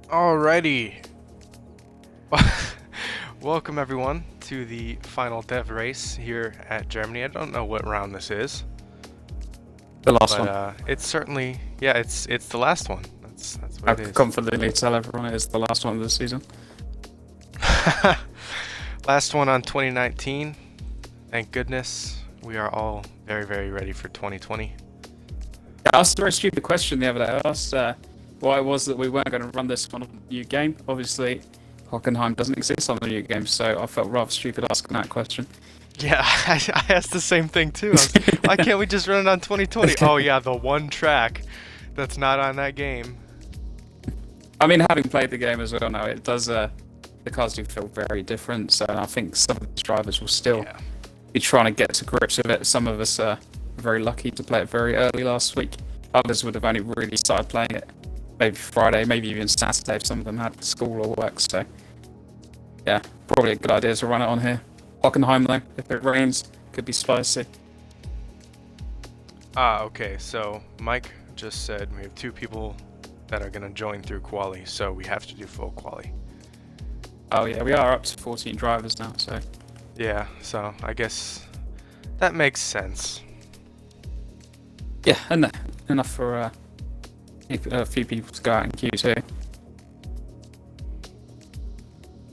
Alrighty. Welcome everyone to the final dev race here at Germany. I don't know what round this is, The last but one. it's certainly it's the last one. That's what I it could is. confidently tell everyone it is the last one of the season. Last one on 2019. Thank goodness. We are all very ready for 2020. I asked a very stupid question the other day. I asked why it was that we weren't going to run this on a new game. Obviously, Hockenheim doesn't exist on the new game, so I felt rather stupid asking that question. Yeah, I asked the same thing too. Why can't we just run it on 2020? Oh yeah, the one track that's not on that game. I mean, having played the game as well now, it does. The cars do feel very different, so I think some of the drivers will still Yeah. be trying to get to grips with it. Some of us are very lucky to play it very early last week. Others would have only really started playing it maybe Friday, maybe even Saturday if some of them had school or work. So, yeah, probably a good idea to run it on here. Hockenheim, though, if it rains, could be spicy. Okay, so Mike just said we have two people that are gonna join through quali, so we have to do full quali. Oh, yeah, we are up to 14 drivers now, so. Yeah, so I guess that makes sense. Yeah, enough for a few people to go out in Q2.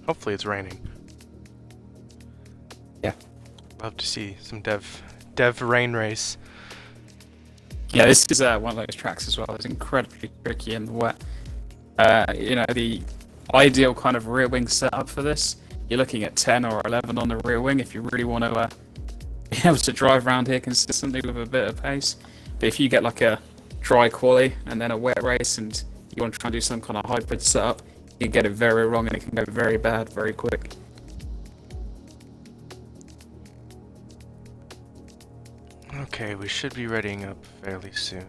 Hopefully it's raining. Yeah. Love to see some dev rain race. Yeah, this is one of those tracks as well. It's incredibly tricky in the wet. The ideal kind of rear wing setup for this, you're looking at 10 or 11 on the rear wing if you really want to be able to drive around here consistently with a bit of pace. But if you get like a dry quali and then a wet race and you want to try and do some kind of hybrid setup, you get it very wrong and it can go very bad very quick. Okay, we should be readying up fairly soon.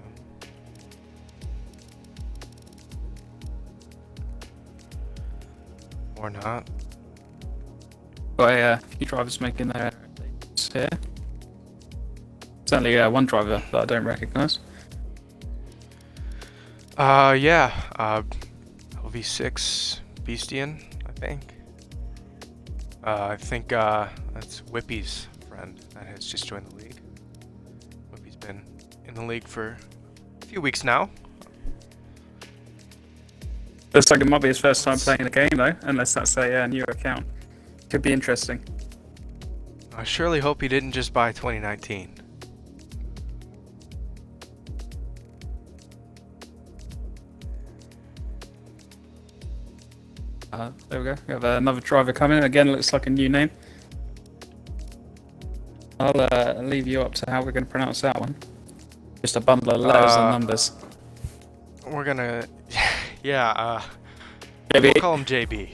Or not. Got a few drivers making their debuts here. Certainly one driver that I don't recognise. Yeah, LV6 Beastian, I think. I think that's Whippy's friend that has just joined the league. Whippy's been in the league for a few weeks now. Looks like it might be his first time playing the game though, unless that's a new account. Could be interesting. I surely hope he didn't just buy 2019. There we go. We have another driver coming. Again, looks like a new name. I'll leave you up to how we're going to pronounce that one. Just a bundle of letters and numbers. We're gonna, yeah, JB. we'll call him JB.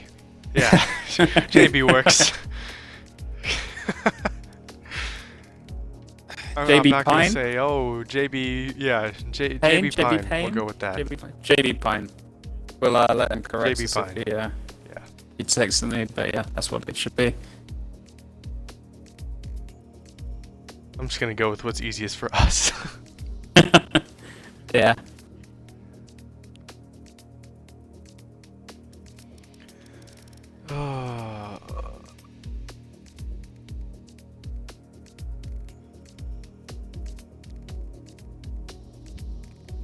Yeah, JB works. I'm JB not gonna Pine? say, oh, JB, yeah, Payne? JB Pine. JB Payne? We'll go with that. JB Pine. We'll let him correct JB us Pine. if Yeah. he takes the lead, but yeah, that's what it should be. I'm just gonna go with what's easiest for us. Yeah.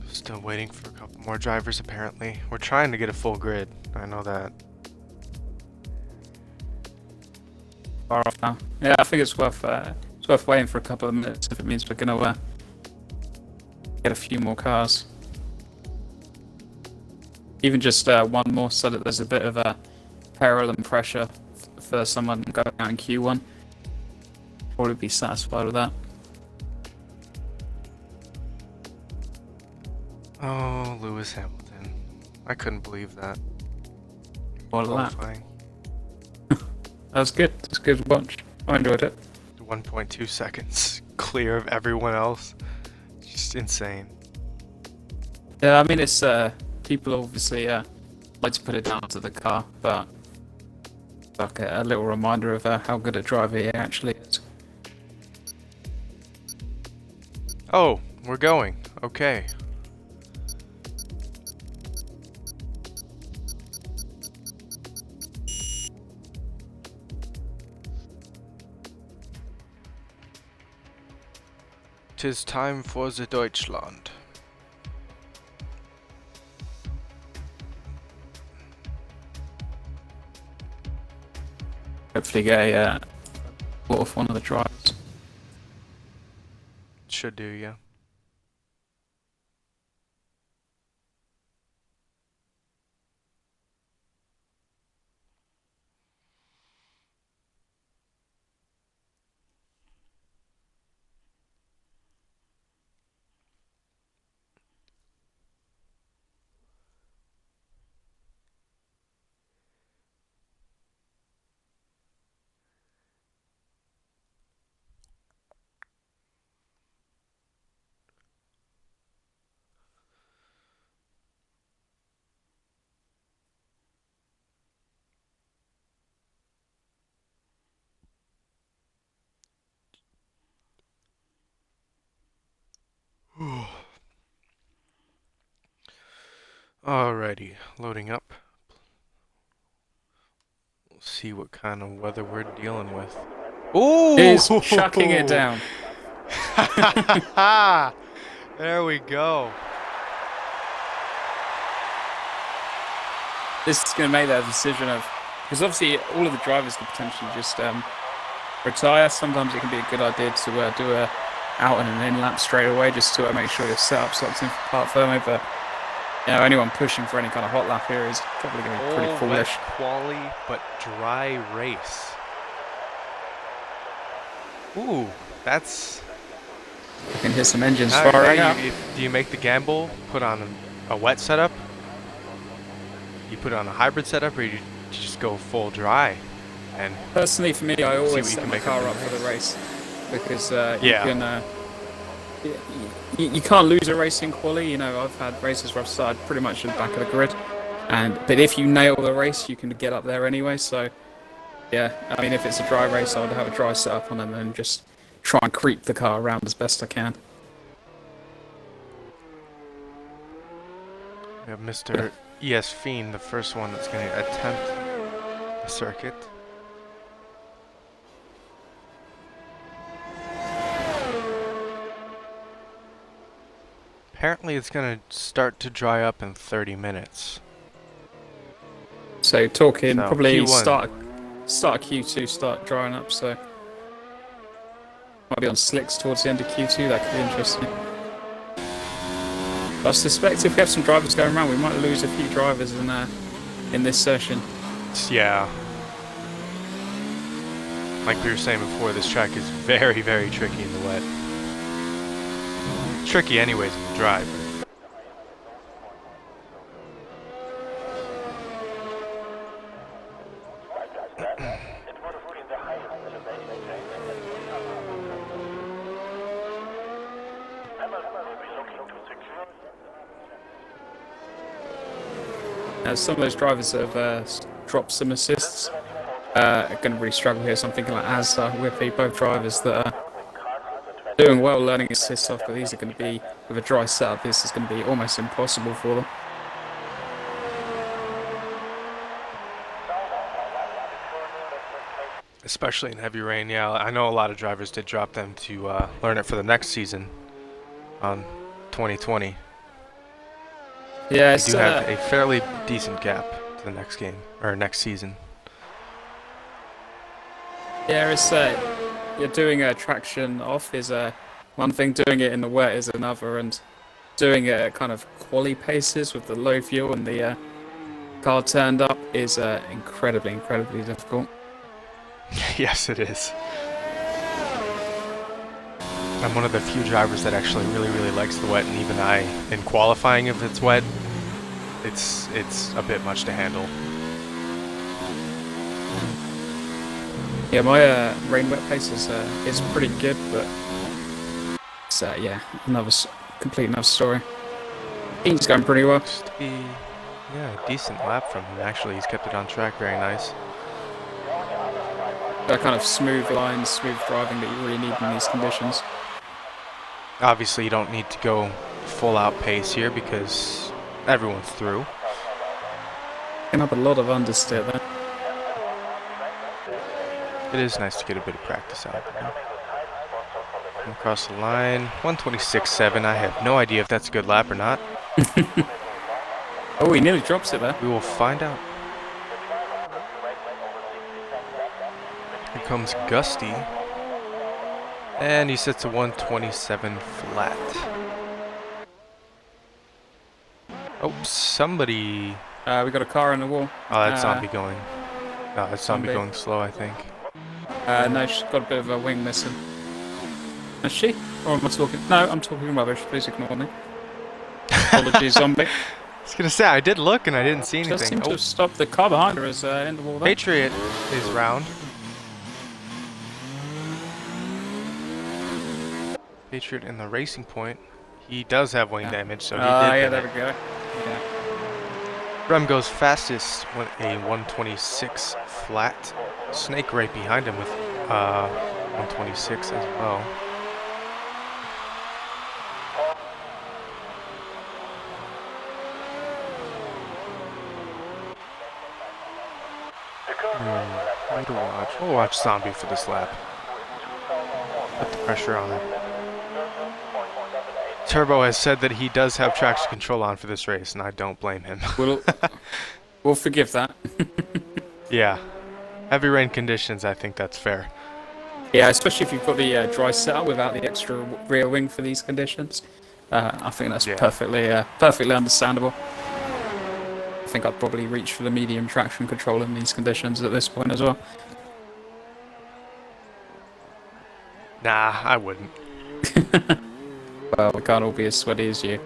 Still waiting for a couple more drivers apparently. We're trying to get a full grid. I know that. Far off now. Yeah, I think it's worth waiting for a couple of minutes if it means we're gonna get a few more cars. Even just one more, so that there's a bit of a peril and pressure for someone going out in Q1. Probably be satisfied with that. Oh, Lewis Hamilton. I couldn't believe that. All of that. Qualifying. That was good. It was a good watch. I enjoyed it. 1.2 seconds clear of everyone else. Just insane. Yeah, I mean, it's people obviously like to put it down to the car, but like a little reminder of how good a driver he actually is. Oh, we're going. Okay. 'Tis time for the Deutschland. Hopefully get a call off one of the drivers. Should do, yeah. Alrighty, loading up. We'll see what kind of weather we're dealing with. Ooh! Is chucking it down. There we go. This is going to make that decision of, because obviously all of the drivers could potentially just retire. Sometimes it can be a good idea to do a out and an in lap straight away, just to make sure your setup's locked in for part firmly. But you know, anyone pushing for any kind of hot lap here is probably going to be pretty foolish. Wet quali, but dry race. Ooh, that's. You can hear some engines Now firing up. do you make the gamble, put on a wet setup? You put it on a hybrid setup, or you just go full dry? And Personally, for me, I always you set can my make car up up the for the race because Yeah. you can. You can't lose a race in quali. You know, I've had races where I've started pretty much at the back of the grid, but if you nail the race, you can get up there anyway. So, yeah, I mean, if it's a dry race, I would have a dry setup on and then just try and creep the car around as best I can. we have Mr. ES Fiend, the first one that's going to attempt the circuit. Apparently it's going to start to dry up in 30 minutes. So talking So, probably Q1. start Q2, start drying up. So might be on slicks towards the end of Q2. That could be interesting. But I suspect if we have some drivers going around, we might lose a few drivers in this session. Yeah. Like we were saying before, this track is very, very tricky in the wet. It's tricky anyways in the dry, but Some of those drivers have dropped some assists. Are going to really struggle here. So I'm thinking like Azza, Whippy, both drivers that are doing well learning assists off, but these are going to be, with a dry setup, this is going to be almost impossible for them. especially in heavy rain. Yeah, I know a lot of drivers did drop them to learn it for the next season on 2020. Yeah, We it's, do have a fairly decent gap to the next game, or next season. yeah, it's you're doing a traction off is one thing, doing it in the wet is another, and doing it at kind of quali paces with the low fuel and the car turned up is incredibly difficult. Yes, it is. I'm one of the few drivers that actually really likes the wet, and even I, in qualifying, if it's wet, it's a bit much to handle. Yeah, my rain wet pace is pretty good, but it's yeah, complete another story. He's going pretty well. Just to be, yeah, a decent lap from him. Actually, he's kept it on track very nice. That kind of smooth lines, smooth driving that you really need in these conditions. Obviously, you don't need to go full out pace here because everyone's through. Can have a lot of understeer there. It is nice to get a bit of practice out there. Across the line, 126.7. I have no idea if that's a good lap or not. Oh, he nearly drops it there. We will find out. Here comes Gusty. And he sets a 127 flat. Oh, somebody... We got a car on the wall. Oh, that's zombie going. No, that's zombie going slow, I think. No, she's got a bit of a wing missing. Is she? Or am I talking? No, I'm talking rubbish. Please ignore me. Apologies, zombie. I was gonna say, I did look and I didn't see anything. Just seem to have stopped. The car behind her is in the wall there. Patriot is round. Patriot in the racing point. He does have wing damage, so he did. Yeah, there we go. Yeah. Rem goes fastest with a 126 flat. Snake right behind him with 126 as well. Who to watch? We'll watch Zombie for this lap. Put the pressure on him. Turbo has said that he does have traction control on for this race, and I don't blame him. We'll forgive that. Yeah. Heavy rain conditions, I think that's fair. Yeah, especially if you've got the dry setup without the extra rear wing for these conditions. I think that's perfectly understandable. I think I'd probably reach for the medium traction control in these conditions at this point as well. Nah, I wouldn't. Well, we can't all be as sweaty as you.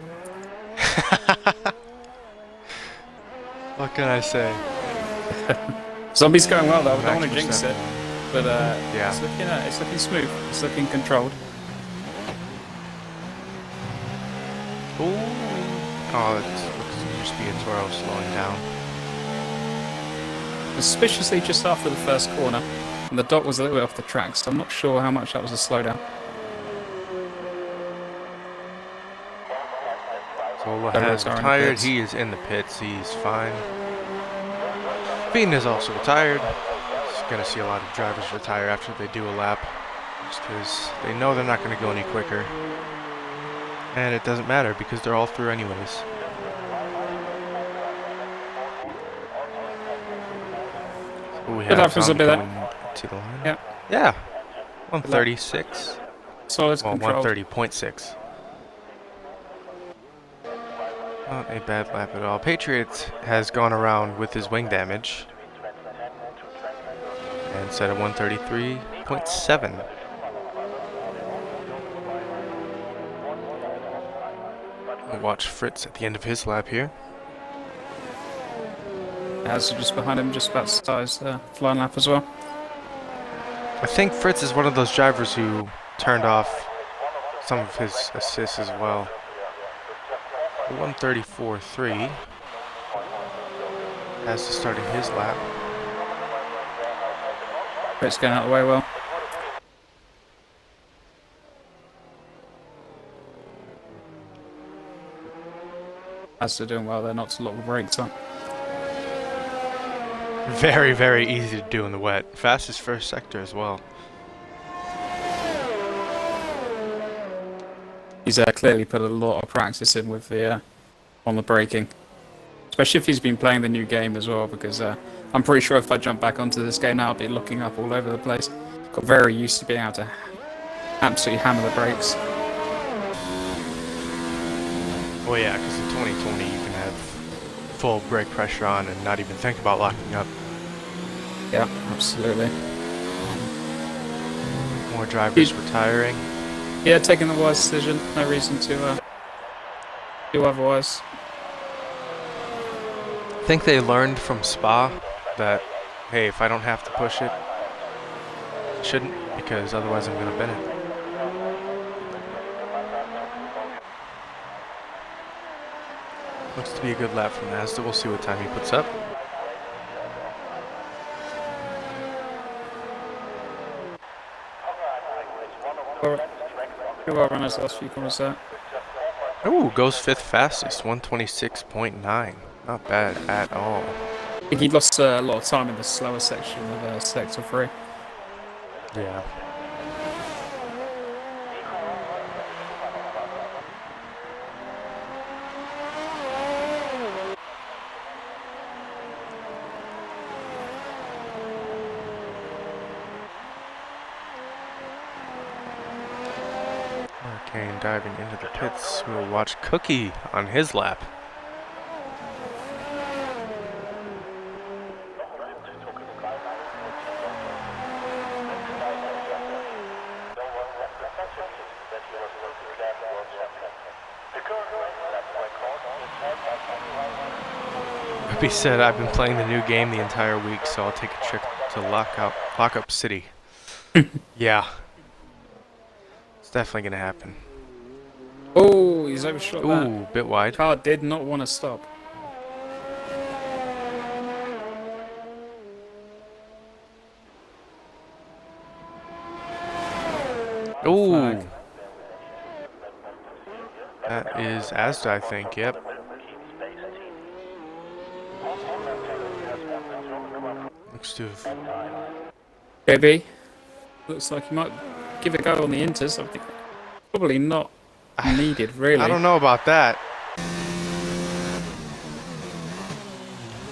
What can I say? Zombie's going well though. I don't want to jinx it, but yeah, it's looking smooth. It's looking controlled. Ooh. Oh, it looks to just be a Toro slowing down. Suspiciously just after the first corner, and the dot was a little bit off the track, so I'm not sure how much that was a slowdown. Zola has retired. He is in the pits. He's fine. Bean is also retired. Just gonna see a lot of drivers retire after they do a lap, just because they know they're not going to go any quicker, and it doesn't matter because they're all through anyways. So we have Zombie going to the line. Yeah. 136. So it's 130.6. Not a bad lap at all. Patriot has gone around with his wing damage and set a 133.7. We'll watch Fritz at the end of his lap here. As just behind him, just about to start his flying lap as well. I think Fritz is one of those drivers who turned off some of his assists as well. 134.3 as to starting his lap. Fritz going out of the way well. As they're doing well, they're not a lot of brakes on. Very, very easy to do in the wet. Fastest first sector as well. He's clearly put a lot of practice in with the on the braking, especially if he's been playing the new game as well. Because I'm pretty sure if I jump back onto this game now, I'll be looking up all over the place. Got very used to being able to absolutely hammer the brakes. Well, yeah, because in 2020 you can have full brake pressure on and not even think about locking up. Yeah, absolutely. More drivers retiring. Yeah, taking the wise decision. No reason to do otherwise. I think they learned from Spa that, hey, if I don't have to push it, I shouldn't, because otherwise I'm going to bin it. Looks to be a good lap from Mazda. We'll see what time he puts up. Good well run his last few corners there. Ooh, goes fifth fastest, 126.9. Not bad at all. I think he lost a lot of time in the slower section of Sector 3. Yeah. chicane diving into the pits. We'll watch Cookie on his lap. He said, I've been playing the new game the entire week, so I'll take a trip to Lockup City. Yeah. It's definitely going to happen. Oh, he's overshot that. Ooh, bit wide. Car did not want to stop. Ooh. Flag. That is Asda, I think, yep. Looks to have... JB, looks like you might give it a go on the inters. I think probably not needed, really. I don't know about that.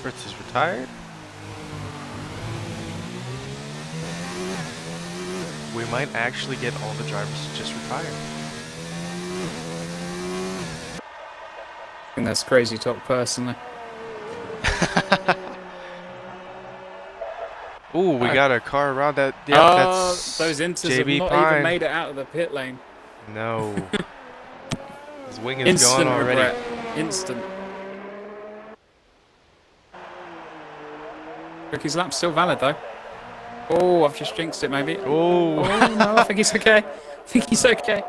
Fritz is retired. We might actually get all the drivers to just retire. I think that's crazy talk, personally. Ooh, we got a car around that. Yep, that's those inters JB have not Pine. even made it out of the pit lane. No. His wing is Instant gone already. regret. Instant. Rookie's lap's still valid, though. Oh, I've just jinxed it, maybe. Oh. Oh, no, I think he's okay. I think he's okay.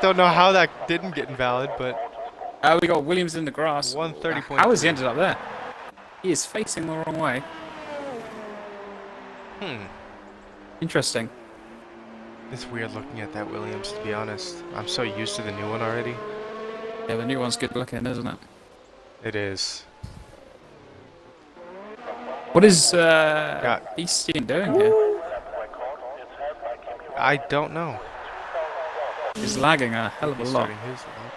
Don't know how that didn't get invalid, but We got Williams in the grass. 130.3. How has he ended up there? He is facing the wrong way. Interesting. It's weird looking at that Williams, to be honest. I'm so used to the new one already. Yeah, the new one's good looking, isn't it? It is. What is Beastie doing here? I don't know. He's lagging a hell of a He's lot. starting his lap.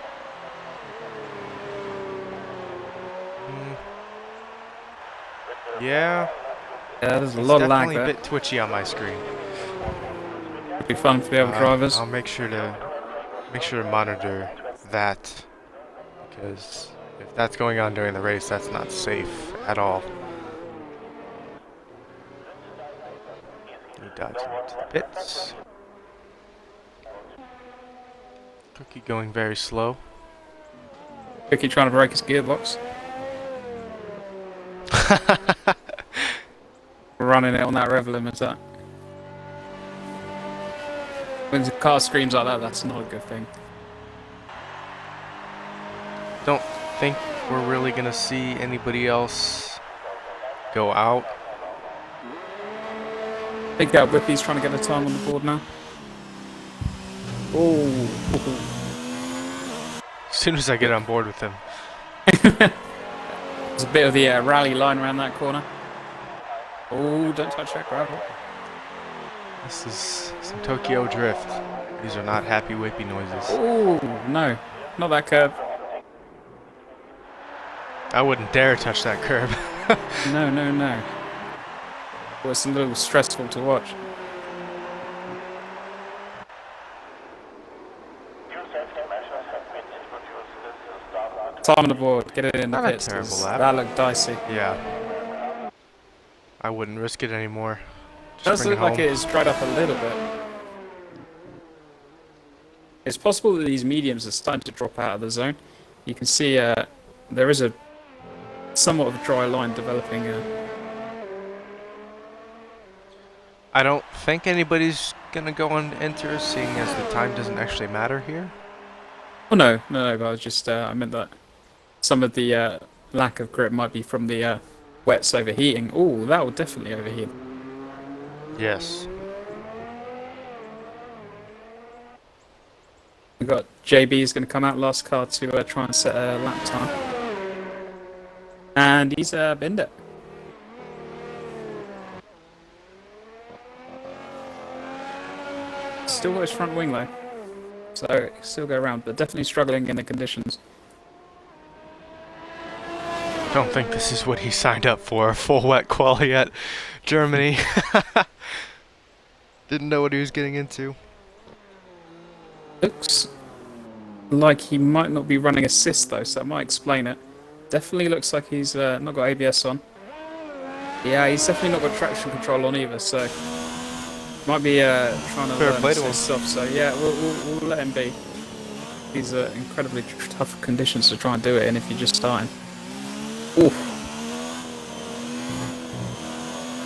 Yeah. Yeah, there's a It's lot of lag definitely there. a bit twitchy on my screen. It'd be fun for the other drivers. I'll make sure to monitor that, because if that's going on during the race, that's not safe at all. He dives into the pits. Cookie going very slow. Ricky trying to break his gearbox. Running it on that rev limiter. When the car screams like that, that's not a good thing. Don't think we're really gonna see anybody else go out. Big out Whippy's trying to get a time on the board now. Oh. As soon as I get on board with him. There's a bit of the rally line around that corner. Oh, don't touch that gravel. This is some Tokyo drift. These are not happy whippy noises. Oh, no. Not that curb. I wouldn't dare touch that curb. No, no, no. Well, it's a little stressful to watch. Time on the board. Get it in the Not a pits. terrible 'Cause lap. that looked dicey. Yeah. I wouldn't risk it anymore. Just Does bring look it like home. it has dried up a little bit. It's possible that these mediums are starting to drop out of the zone. You can see there is a somewhat of a dry line developing. I don't think anybody's gonna go on enter, seeing as the time doesn't actually matter here. Oh no, no, but I was just I meant that some of the lack of grip might be from the wets overheating. Oh, that will definitely overheat. Yes. We've got JB is going to come out last car to try and set a lap time. And he's binned it. Still got his front wing though. So still go around, but definitely struggling in the conditions. Don't think this is what he signed up for, a full wet quali at Germany. Didn't know what he was getting into. Looks like he might not be running assist though, so that might explain it. Definitely looks like he's not got ABS on. Yeah, he's definitely not got traction control on either, so might be trying to Fair learn play to assist him. stuff. So yeah, we'll let him be. These are incredibly tough conditions to try and do it in if you're just starting. Oof.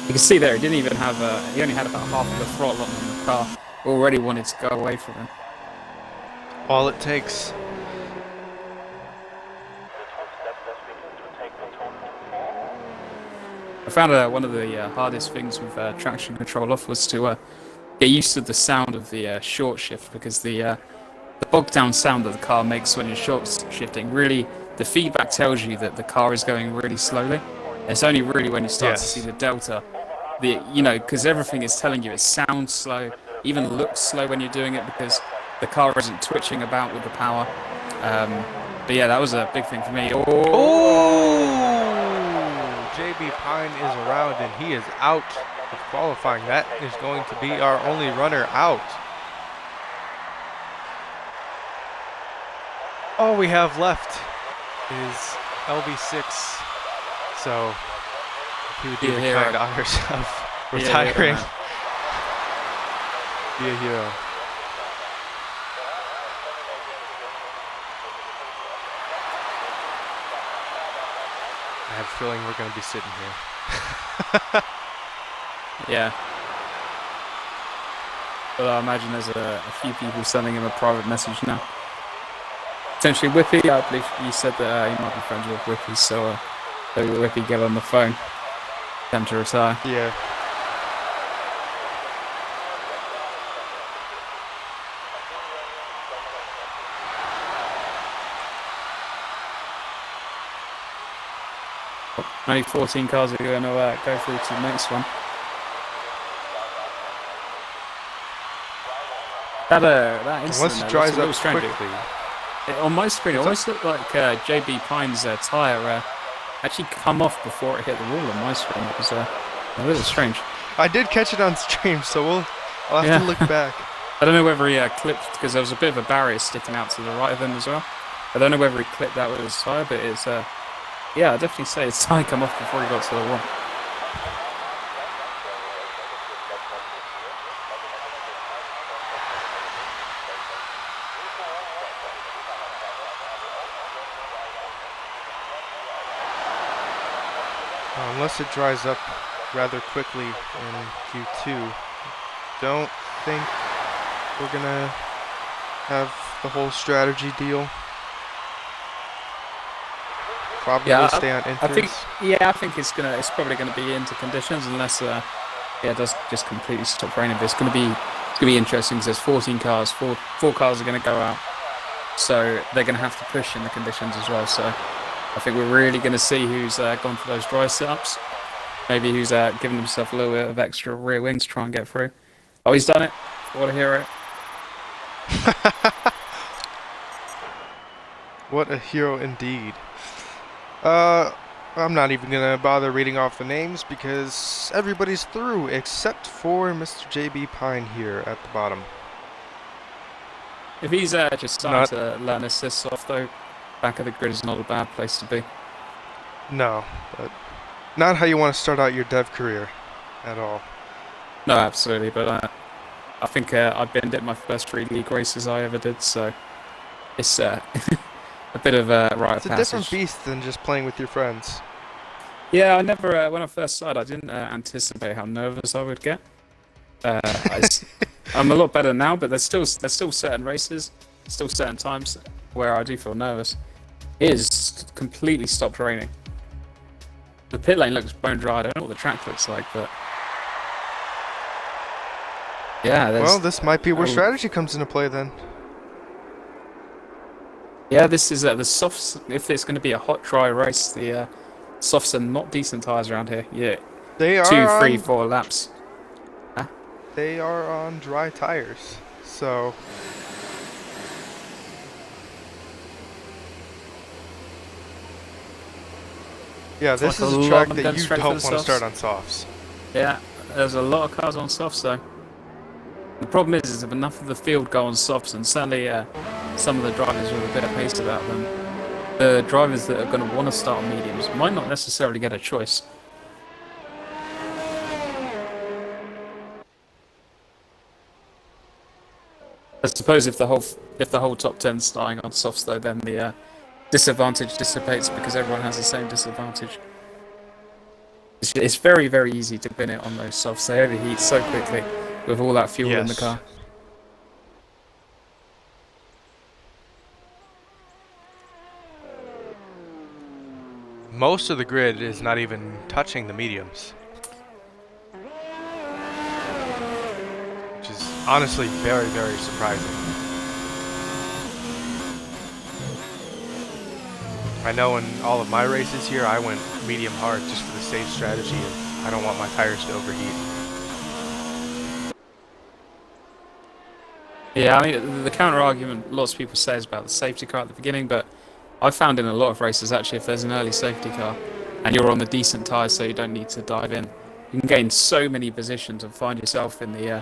You can see there, he didn't even have. He only had about half of the throttle on the car. Already wanted to go away from him. All it takes. I found one of the hardest things with traction control off was to get used to the sound of the short shift, because the bogged down sound that the car makes when you're short shifting, really, the feedback tells you that the car is going really slowly. It's only really when you start to see the delta, because everything is telling you it sounds slow, even looks slow when you're doing it, because the car isn't twitching about with the power. But yeah, that was a big thing for me. JB Pine is around and he is out of qualifying. That is going to be our only runner out. All we have left is LV6. So if he would do the kind honors of retiring, be a hero. I have a feeling we're going to be sitting here. Yeah. But I imagine there's a few people sending him a private message now. Potentially Whippy, I believe you said that he might be friends with Whippy, so maybe Whippy get on the phone. Them to retire. Yeah. Only 14 cars are going to go through to the next one. That incident Once it dries up strange. quickly. On my screen, it almost looked like JB Pine's tyre actually come off before it hit the wall on my screen. It was a little strange. I did catch it on stream, so I'll have to look back. I don't know whether he clipped, because there was a bit of a barrier sticking out to the right of him as well. I don't know whether he clipped that with his tyre, but it's yeah, I'd definitely say his tyre come off before he got to the wall. Unless it dries up rather quickly in Q2, don't think we're gonna have the whole strategy deal. Probably stay on inters. I think it's probably gonna be into conditions, unless it does just completely stop raining. But it's gonna be interesting, because there's 14 cars, four cars are gonna go out, so they're gonna have to push in the conditions as well. So I think we're really going to see who's gone for those dry setups. Maybe who's given himself a little bit of extra rear wings to try and get through. Oh, he's done it. What a hero. What a hero indeed. I'm not even going to bother reading off the names, because everybody's through except for Mr. JB Pine here at the bottom. If he's just starting to learn assists off, though, back of the grid is not a bad place to be. No, but not how you want to start out your dev career at all. No, absolutely, but I think I've been at my first 3 league races I ever did, so it's a bit of a rite of passage. It's a different beast than just playing with your friends. Yeah, I never, when I first started, I didn't anticipate how nervous I would get. I'm a lot better now, but there's still certain races, still certain times where I do feel nervous. It has completely stopped raining. The pit lane looks bone dry. I don't know what the track looks like, but yeah. Well, this might be where strategy comes into play then. Yeah, this is the softs. If it's going to be a hot, dry race, the softs are not decent tires around here. Yeah, they are 2, 3, 4 laps. Huh? They are on dry tires, so. Yeah, this is a track that you don't want to start on softs. Yeah, there's a lot of cars on softs though. The problem is if enough of the field go on softs, and certainly some of the drivers with a bit of pace about them, the drivers that are going to want to start on mediums might not necessarily get a choice. I suppose if the whole top 10's starting on softs, though, then the disadvantage dissipates because everyone has the same disadvantage. It's very, very easy to bin it on those softs. They overheat so quickly with all that fuel in the car. Most of the grid is not even touching the mediums, which is honestly very, very surprising. I know in all of my races here, I went medium hard just for the safe strategy of I don't want my tires to overheat. Yeah, I mean, the counter argument lots of people say is about the safety car at the beginning, but I've found in a lot of races actually if there's an early safety car and you're on the decent tyres so you don't need to dive in, you can gain so many positions and find yourself in the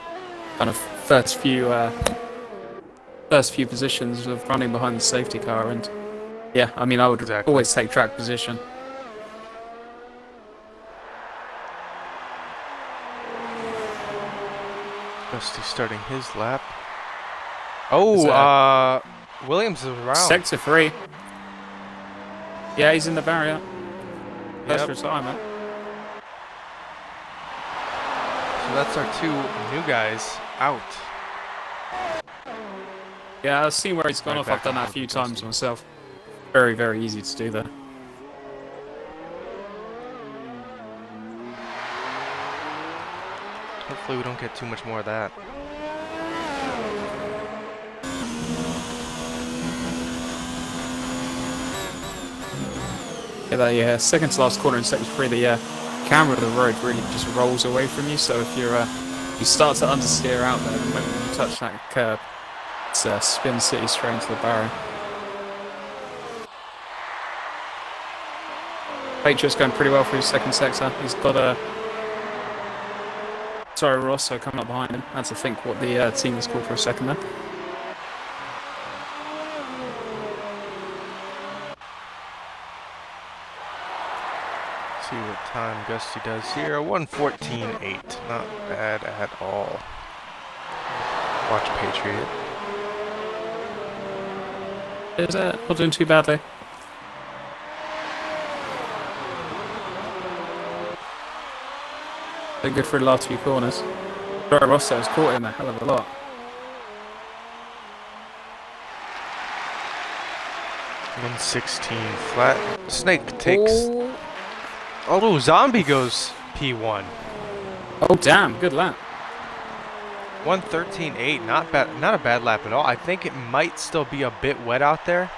kind of first few positions of running behind the safety car. And yeah, I mean, I would always take track position. Dusty starting his lap. Oh, Williams is around. Sector 3. Yeah, he's in the barrier. First retirement. So that's our two new guys out. Yeah, I've seen where he's gone off. I've done that a few times myself. Very, very easy to do that. Hopefully we don't get too much more of that. Yeah, the second to last corner in sector 3, the camera of the road really just rolls away from you. So if you start to understeer out there, the moment you touch that curb, it's Spin City straight into the barrier. Patriot's going pretty well for his second sector. He's got Toro Rosso coming up behind him. I had to think what the team was called for a second there. See what time Gusty does here. 1:14.8. Not bad at all. Watch Patriot. Is not doing too badly. They're good for the last few corners. Toro Rosso's caught him a hell of a lot. $1:16 flat. Snake takes. Oh, Zombie goes P1. Oh damn, good lap. 1:13.8, not bad, not a bad lap at all. I think it might still be a bit wet out there,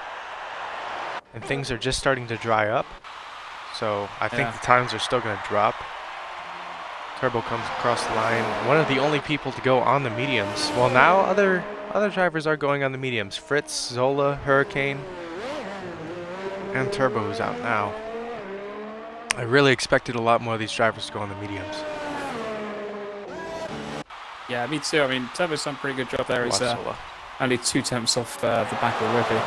and things are just starting to dry up. So I think the times are still going to drop. Turbo comes across the line. One of the only people to go on the mediums. Well, now other drivers are going on the mediums. Fritz, Zola, Hurricane, and Turbo who's out now. I really expected a lot more of these drivers to go on the mediums. Yeah, me too. I mean, Turbo's done a pretty good job there. He's only 2 tenths off the back of Whippy.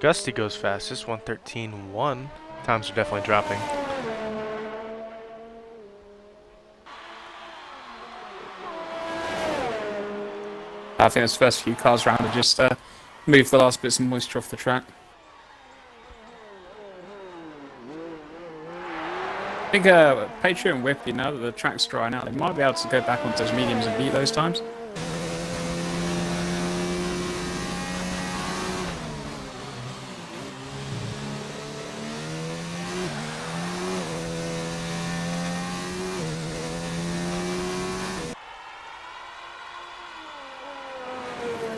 Gusty goes fastest, 1:13.1. Times are definitely dropping. I think those first few cars around are just move the last bits of moisture off the track. I think Patriot and Whippy, now that the track's drying out, they might be able to go back onto those mediums and beat those times.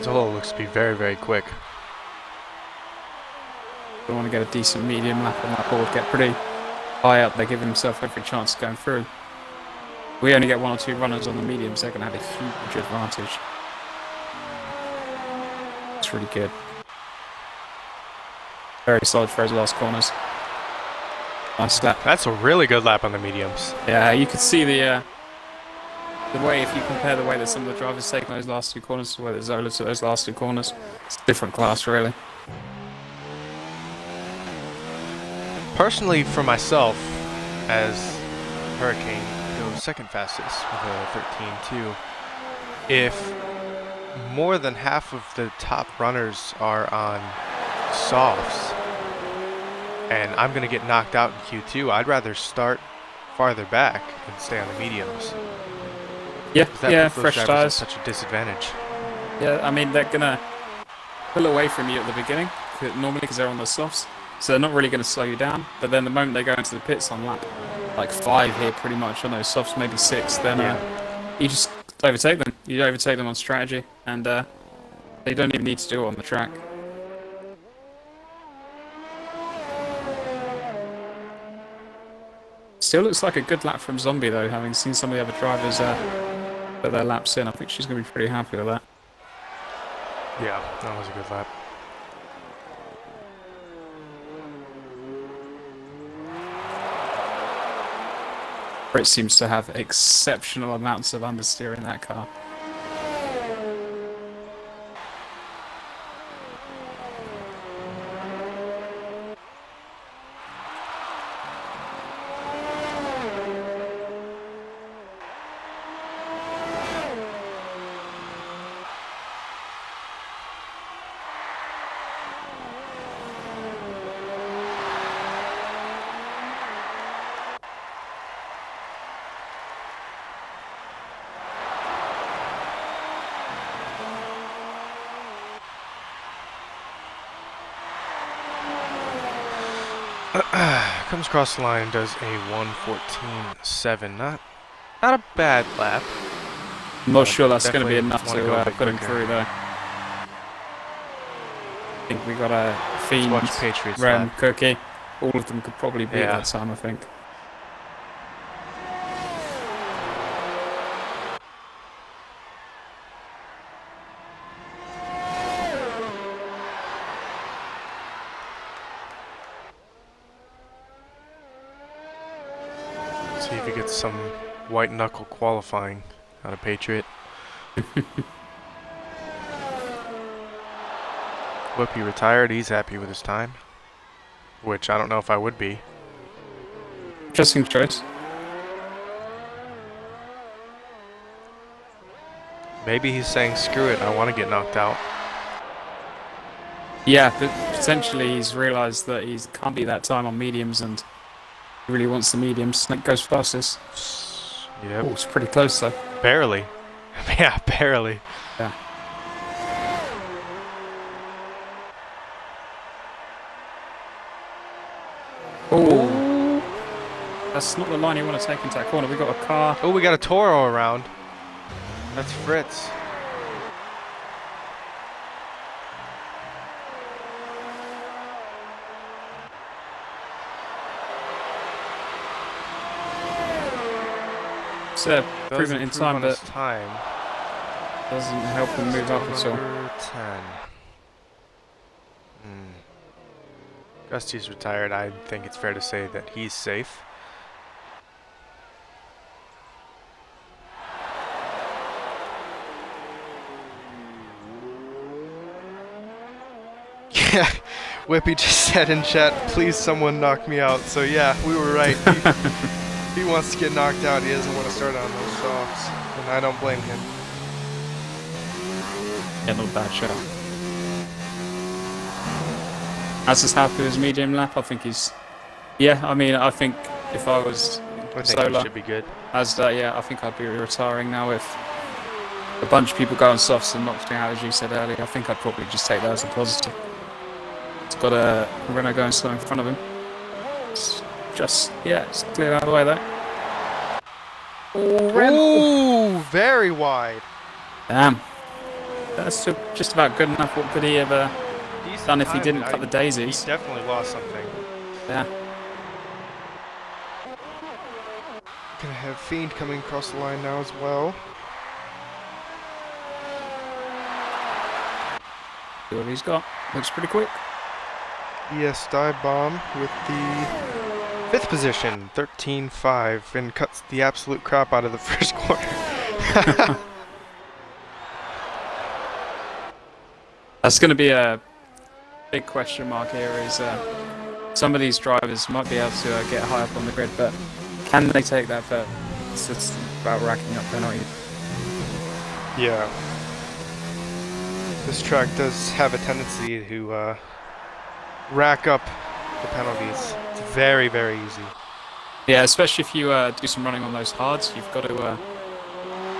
Zola looks to be very, very quick. They want to get a decent medium lap on that board, get pretty high up. They give themselves every chance of going through. We only get 1 or 2 runners on the mediums, they're going to have a huge advantage. It's really good. Very solid for his last corners. Nice lap. That's a really good lap on the mediums. Yeah, you could see the way, if you compare the way that some of the drivers take those last two corners to the way that Zola took those last two corners, it's a different class, really. Personally, for myself, as Hurricane goes second fastest with a 13.2, if more than half of the top runners are on softs and I'm going to get knocked out in Q2, I'd rather start farther back and stay on the mediums. Yeah, That yeah, puts those fresh drivers tires. at such a disadvantage. Yeah, I mean, they're gonna pull away from you at the beginning, normally because they're on the softs, so they're not really going to slow you down. But then the moment they go into the pits on lap like 5 here, pretty much on those softs, maybe 6, then you just overtake them. You overtake them on strategy, and they don't even need to do it on the track. Still looks like a good lap from Zombie though, having seen some of the other drivers put their laps in. I think she's going to be pretty happy with that. Yeah, that was a good lap. Brit seems to have exceptional amounts of understeer in that car. Comes across the line and does a 1:14.7. Not a bad lap. I'm not sure that's going to be Definitely enough wanna to go a bit put him quicker. through though. I think we got a Fiend, watch Patriots Rem, lap. Cookie. All of them could probably beat Yeah. that time, I think. See if he gets some white knuckle qualifying out of Patriot. Whoopi retired. He's happy with his time, which I don't know if I would be. Interesting choice. Maybe he's saying, screw it, I want to get knocked out. Yeah, but potentially he's realised that he can't beat that time on mediums and he really wants the mediums. Snake goes fastest. Yep. Oh, it's pretty close though. Barely. Yeah, barely. Yeah. Oh, that's not the line you want to take into that corner. We got a car. Oh, we got a Toro around. That's Fritz. It's a improvement in time, but time. doesn't help him move up at all. Number 10. Gusty's retired. I think it's fair to say that he's safe. Yeah, Whippy just said in chat, please someone knock me out. So yeah, we were right. He wants to get knocked out. He doesn't want to start on those softs. And I don't blame him. Yeah, not a bad shot. As is happy with his medium lap, I think he's... Yeah, I mean, I think if I was I think Solar, he should be good. yeah, I think I'd be retiring now if a bunch of people go on softs and knock me out, as you said earlier. I think I'd probably just take that as a positive. It's got a Renault going slow in front of him. It's just, yeah, it's cleared out of the way though. Ooh, very wide. Damn. That's just about good enough. What could he have done if he didn't cut the daisies? He definitely lost something. Yeah. Gonna have Fiend coming across the line now as well. See what he's got. Looks pretty quick. ES Dive Bomb with the 5th position, 13.5, and cuts the absolute crap out of the first corner. That's going to be a big question mark here. Is some of these drivers might be able to get high up on the grid, but can they take that first? It's about racking up penalties. Yeah. This track does have a tendency to rack up the penalties. It's very, very easy. Yeah, especially if you do some running on those hards, you've got to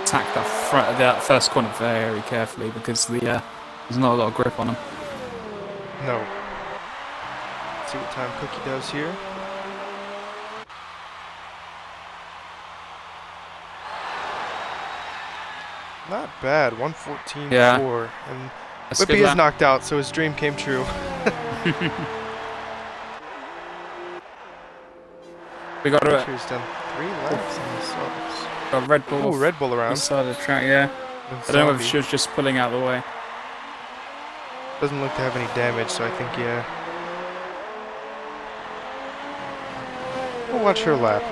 attack that first corner very carefully because there's not a lot of grip on them. No. Let's see what time Cookie does here. Not bad, 1:14.4. Yeah. And That's a Whippy good is lap. knocked out, so his dream came true. We got a He's done 3 laps on the softs. Red Bull. Ooh, Red Bull on the around. side of the track, yeah. I don't know if she was just pulling out of the way. Doesn't look to have any damage, so I think, yeah. We'll watch her lap.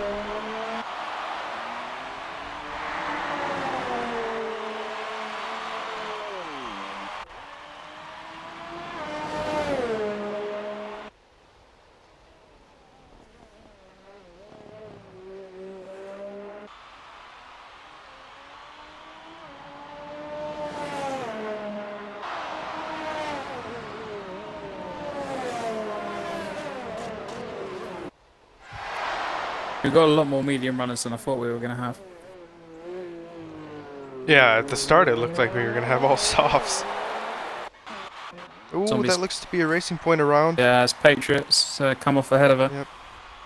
We've got a lot more medium runners than I thought we were going to have. Yeah, at the start it looked like we were going to have all softs. Ooh, that looks to be a racing point around. Yeah, it's Patriots come off ahead of her. Yep.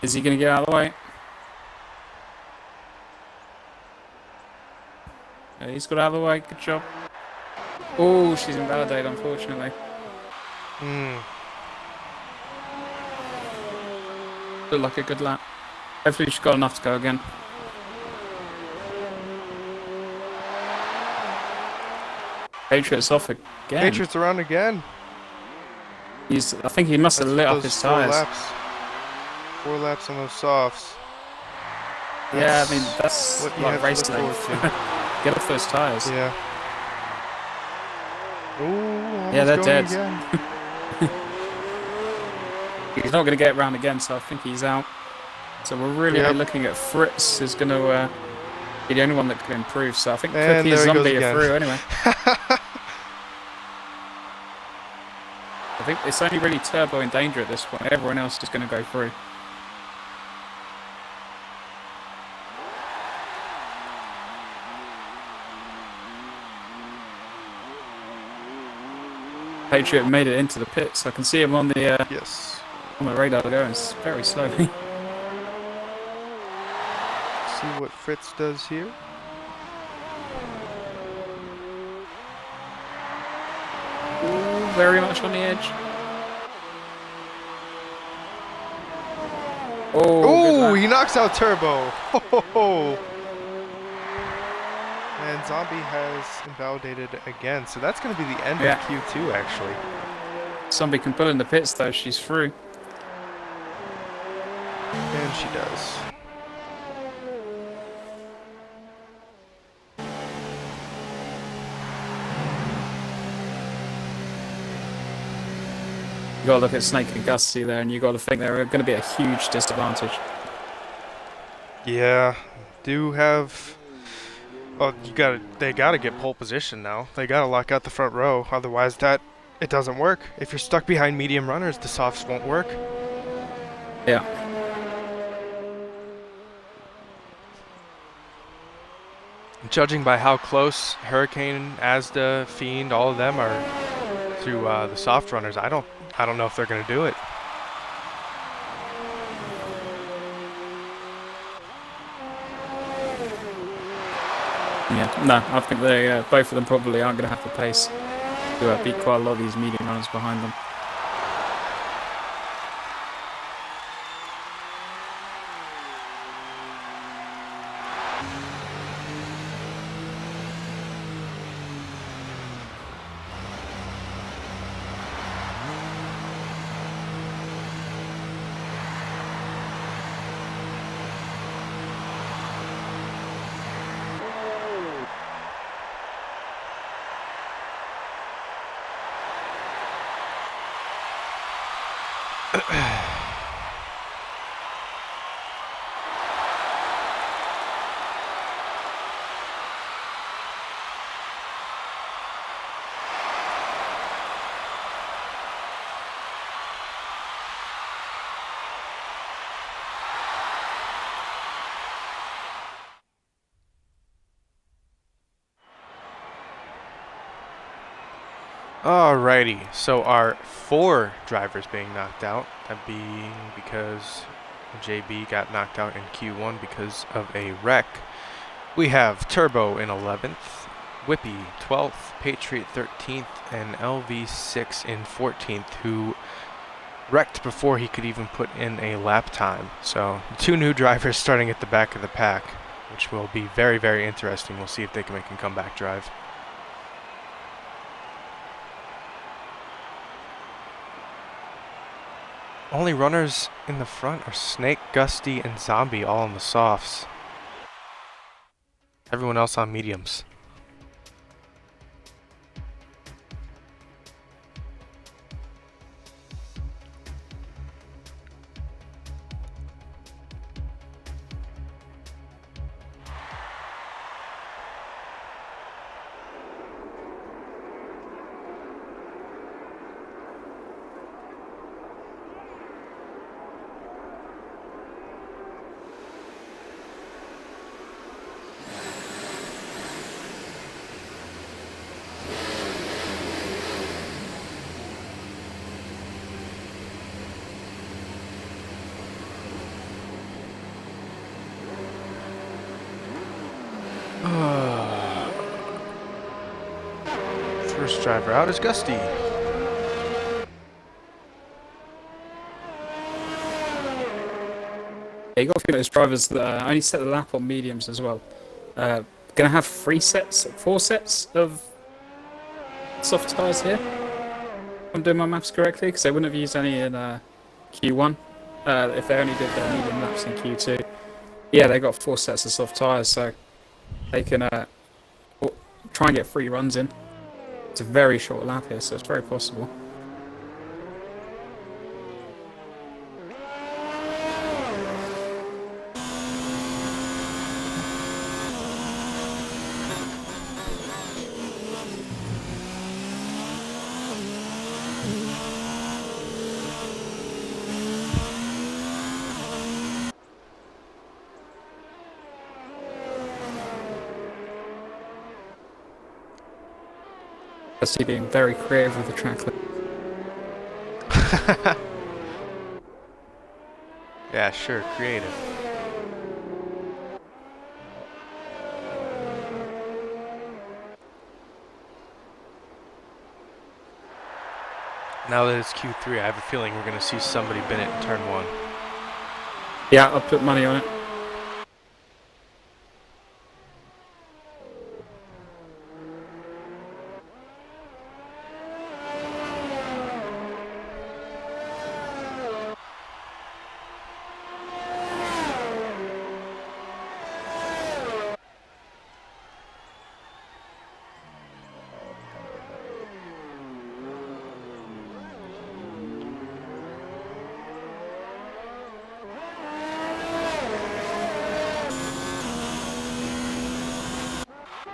Is he going to get out of the way? Yeah, he's got out of the way. Good job. Oh, she's invalidated, unfortunately. Looked like a good lap. Hopefully she's got enough to go again. Patriots off again. Patriots around again. I think he must have lit up his tyres. 4 laps on those softs. Yeah, I mean, that's what you like have to race look length. forward to. Get off those tyres. Yeah. Ooh, Yeah, they're almost dead. going again. He's not going to get round again, so I think he's out. So we're really looking at Fritz is going to be the only one that can improve. So I think And Cookie and there he goes Zombie are again. through anyway. I think it's only really Turbo in danger at this point. Everyone else is going to go through. Patriot made it into the pits. I can see him on the Yes. on the radar going very slowly. See what Fritz does here. Ooh, very much on the edge. Oh, Ooh, he knocks out Turbo. Ho, ho, ho. And Zombie has invalidated again, so that's going to be the end of Q2, actually. Zombie can pull in the pits though. She's through. And she does. You gotta look at Snake and Gusty there, and you gotta think they're going to be a huge disadvantage. Yeah, do have. Oh, they gotta get pole position now. They gotta lock out the front row, otherwise it doesn't work. If you're stuck behind medium runners, the softs won't work. Yeah. Judging by how close Hurricane, Asda, Fiend, all of them are through the soft runners, I don't know if they're gonna do it. Yeah, no, I think they both of them probably aren't going to have the pace to beat quite a lot of these medium runners behind them. Alrighty, so our 4 drivers being knocked out, that being because JB got knocked out in Q1 because of a wreck. We have Turbo in 11th, Whippy 12th, Patriot 13th, and LV6 in 14th, who wrecked before he could even put in a lap time. So 2 new drivers starting at the back of the pack, which will be very, very interesting. We'll see if they can make a comeback drive. Only runners in the front are Snake, Gusty, and Zombie, all on the softs. Everyone else on mediums. First driver out is Gusty. Yeah, you got to think those drivers that only set the lap on mediums as well. Gonna have 4 sets of soft tyres here. If I'm doing my maths correctly, because they wouldn't have used any in Q1 if they only did their medium laps in Q2. Yeah, they got 4 sets of soft tyres, so they can try and get 3 runs in. It's a very short lap here, so it's very possible. I see being very creative with the track. Yeah, sure, creative. Now that it's Q3, I have a feeling we're going to see somebody bin it in turn 1. Yeah, I'll put money on it.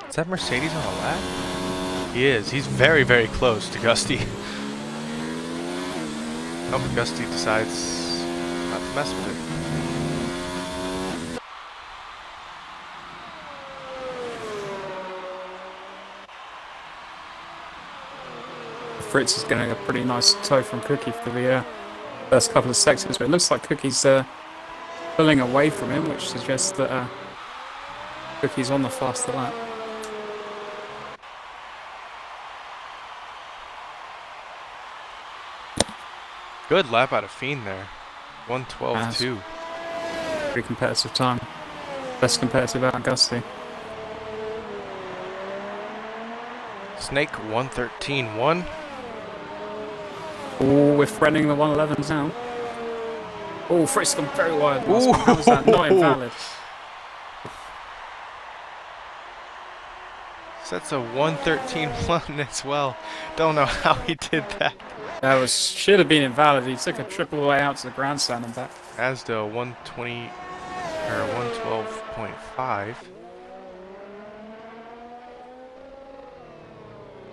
Is that Mercedes on a lap? He is. He's very, very close to Gusty. Oh, Gusty decides not to mess with it. Fritz is getting a pretty nice tow from Cookie for the first couple of sections, but it looks like Cookie's pulling away from him, which suggests that Cookie's on the faster lap. Good lap out of Fiend there. 1:12.2. Pretty competitive time. Best competitive out of Gusty. Snake 1:13.1. Oh, we're threatening the 111s now. Oh, Fritz gone very wide. How was that not invalid? So that's a 1:13.1 as well. Don't know how he did that. That was should have been invalid. He took a trip all the way out to the grandstand and back. Asda 120 or 112.5.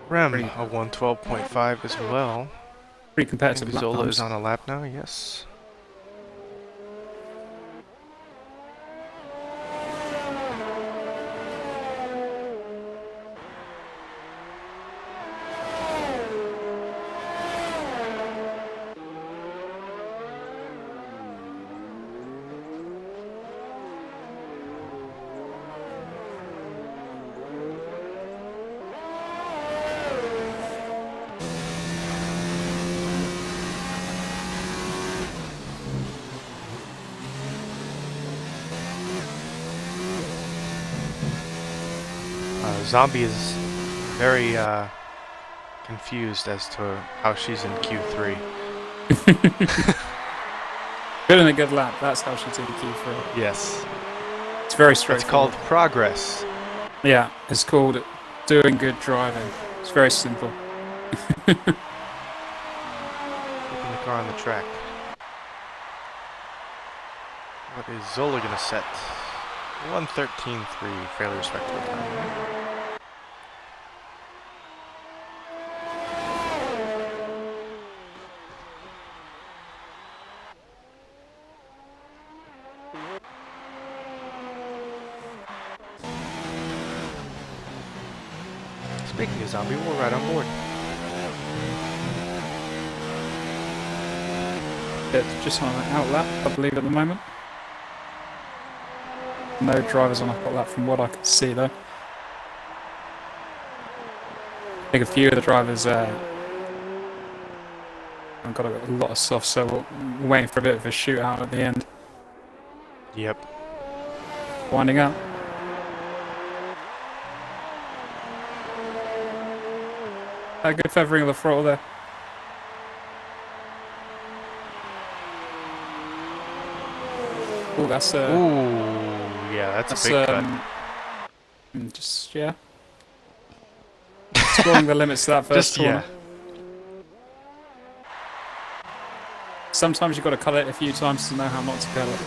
Rem Pretty- a 112.5 as well. Pretty competitive. lap Zola is times. on a lap now, yes. Zombie is very confused as to how she's in Q3. Good and a good lap. That's how she's in Q3. Yes. It's very That's straightforward. called progress. Yeah, it's called doing good driving. It's very simple. Keeping the car on the track. What is Zola going to set? 1:13.3, fairly respectable time. Speaking of Zombie, we're right on board. It's just on an out lap, I believe, at the moment. No drivers on a hot lap from what I can see, though. I think a few of the drivers have got a lot of soft, so we're waiting for a bit of a shootout at the end. Yep. Winding up. A good feathering of the throttle there. Oh, that's Ooh, yeah, that's a big cut. Just yeah. Exploring the limits of that first corner. Sometimes you've got to cut it a few times to know how not to cut it.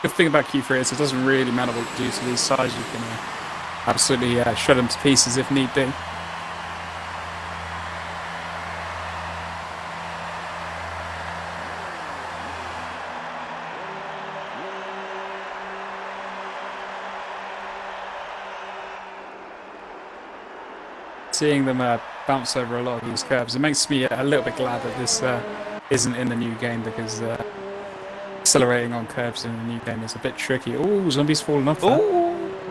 Good thing about Q3 is it doesn't really matter what you do to these sides. You can absolutely shred them to pieces if need be. Seeing them bounce over a lot of these curves, it makes me a little bit glad that this isn't in the new game, because accelerating on curves in the new game is a bit tricky. Oh, Zombie's falling off there.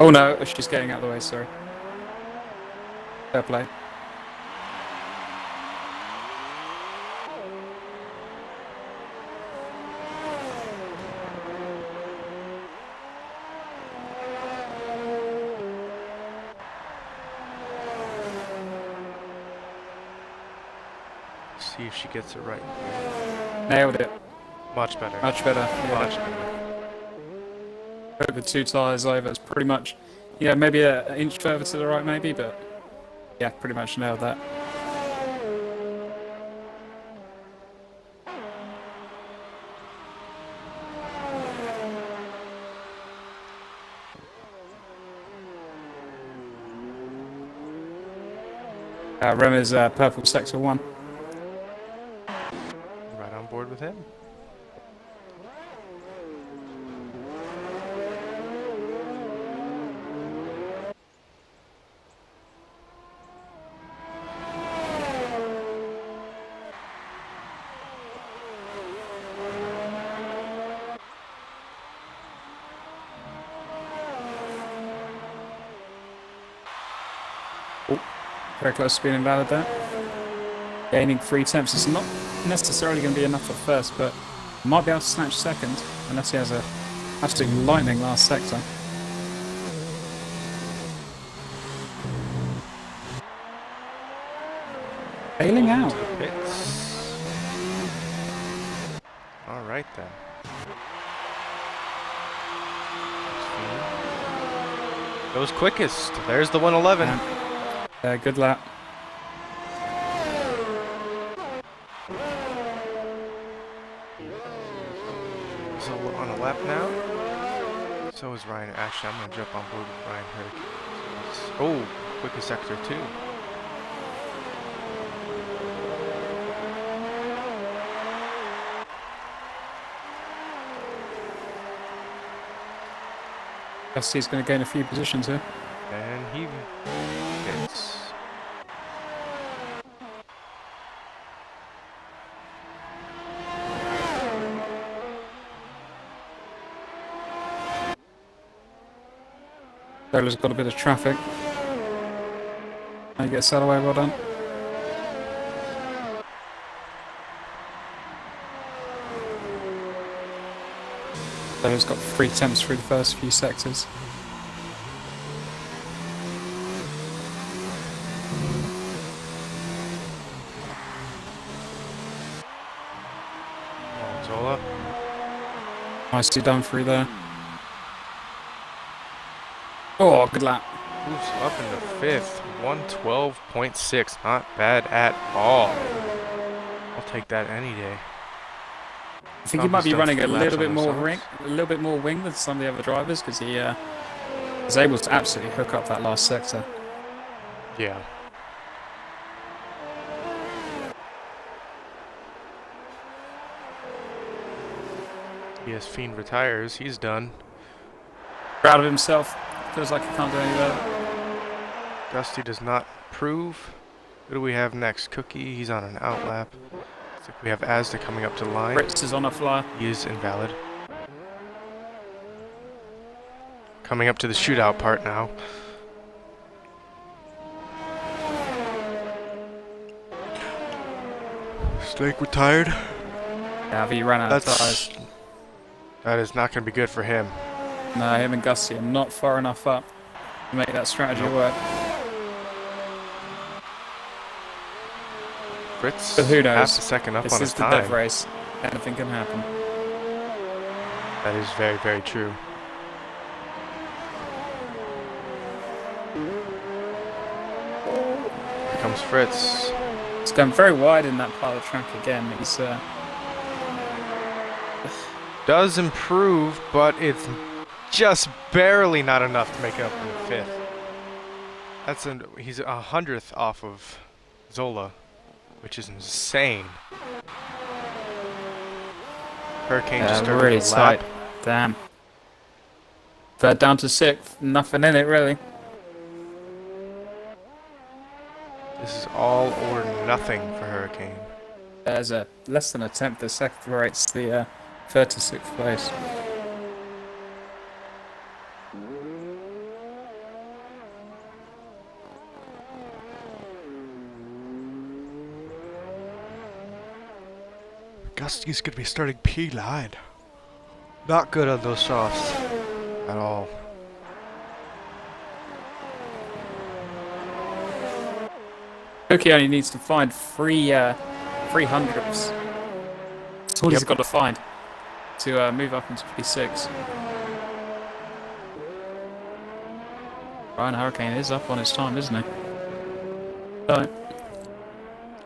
Oh no, she's getting out of the way, sorry. Fair play. See if she gets it right. Nailed it. Much better. Much better. Yeah. Much better. Over 2 tyres over. It's pretty much, yeah, maybe an inch further to the right, maybe, but yeah, pretty much nailed that. Rem is purple sector 1. Right on board with him. Very close to being invalid there. Gaining 3 temps is not necessarily going to be enough at first, but might be able to snatch second, unless he has a absolute lightning last sector. Bailing out. right then. Goes quickest. There's the 111. Good lap. So on a lap now. So is Ryan. Actually, I'm gonna jump on board with Ryan Hurricane. Oh, quickest sector too. Gusty's going to gain a few positions here. And he hits. Solo's got a bit of traffic. He gets that away, well done. Solo's got 3 attempts through the first few sectors. Zola. Nicely done through there. Oh, good lap. Moves up in the 5th. 112.6. Not bad at all. I'll take that any day. I think he might be running a little bit more wing. wing than some of the other drivers because he was able to absolutely hook up that last sector. Yeah. Yes, Fiend retires. He's done. Proud of himself. Feels like he can't do any better. Gusty does not prove. Who do we have next? Cookie. He's on an outlap. Looks like we have Asda coming up to the line. Fritz is on a flyer. He is invalid. Coming up to the shootout part now. Snake retired. Yeah, but he ran out of tires. That is not going to be good for him. No, him and Gusty are not far enough up to make that strategy work. Fritz, but who knows? half a second up this on his is the time. dev race. Anything can happen. That is very, very true. Here comes Fritz. He's going very wide in that part of the track again. He's does improve, but it's just barely not enough to make it up in the 5th. He's 100th off of Zola, which is insane. Hurricane just started really a lap. tight. Damn. Third down to 6th. Nothing in it really. This is all or nothing for Hurricane. There's a less than a tenth that separates the 3rd to 6th place. Gusty's going to be starting P9. Not good on those softs at all. Cookie only needs to find 300s. That's all he's got to find to move up into P6. Ryan Hurricane is up on his time, isn't he? So,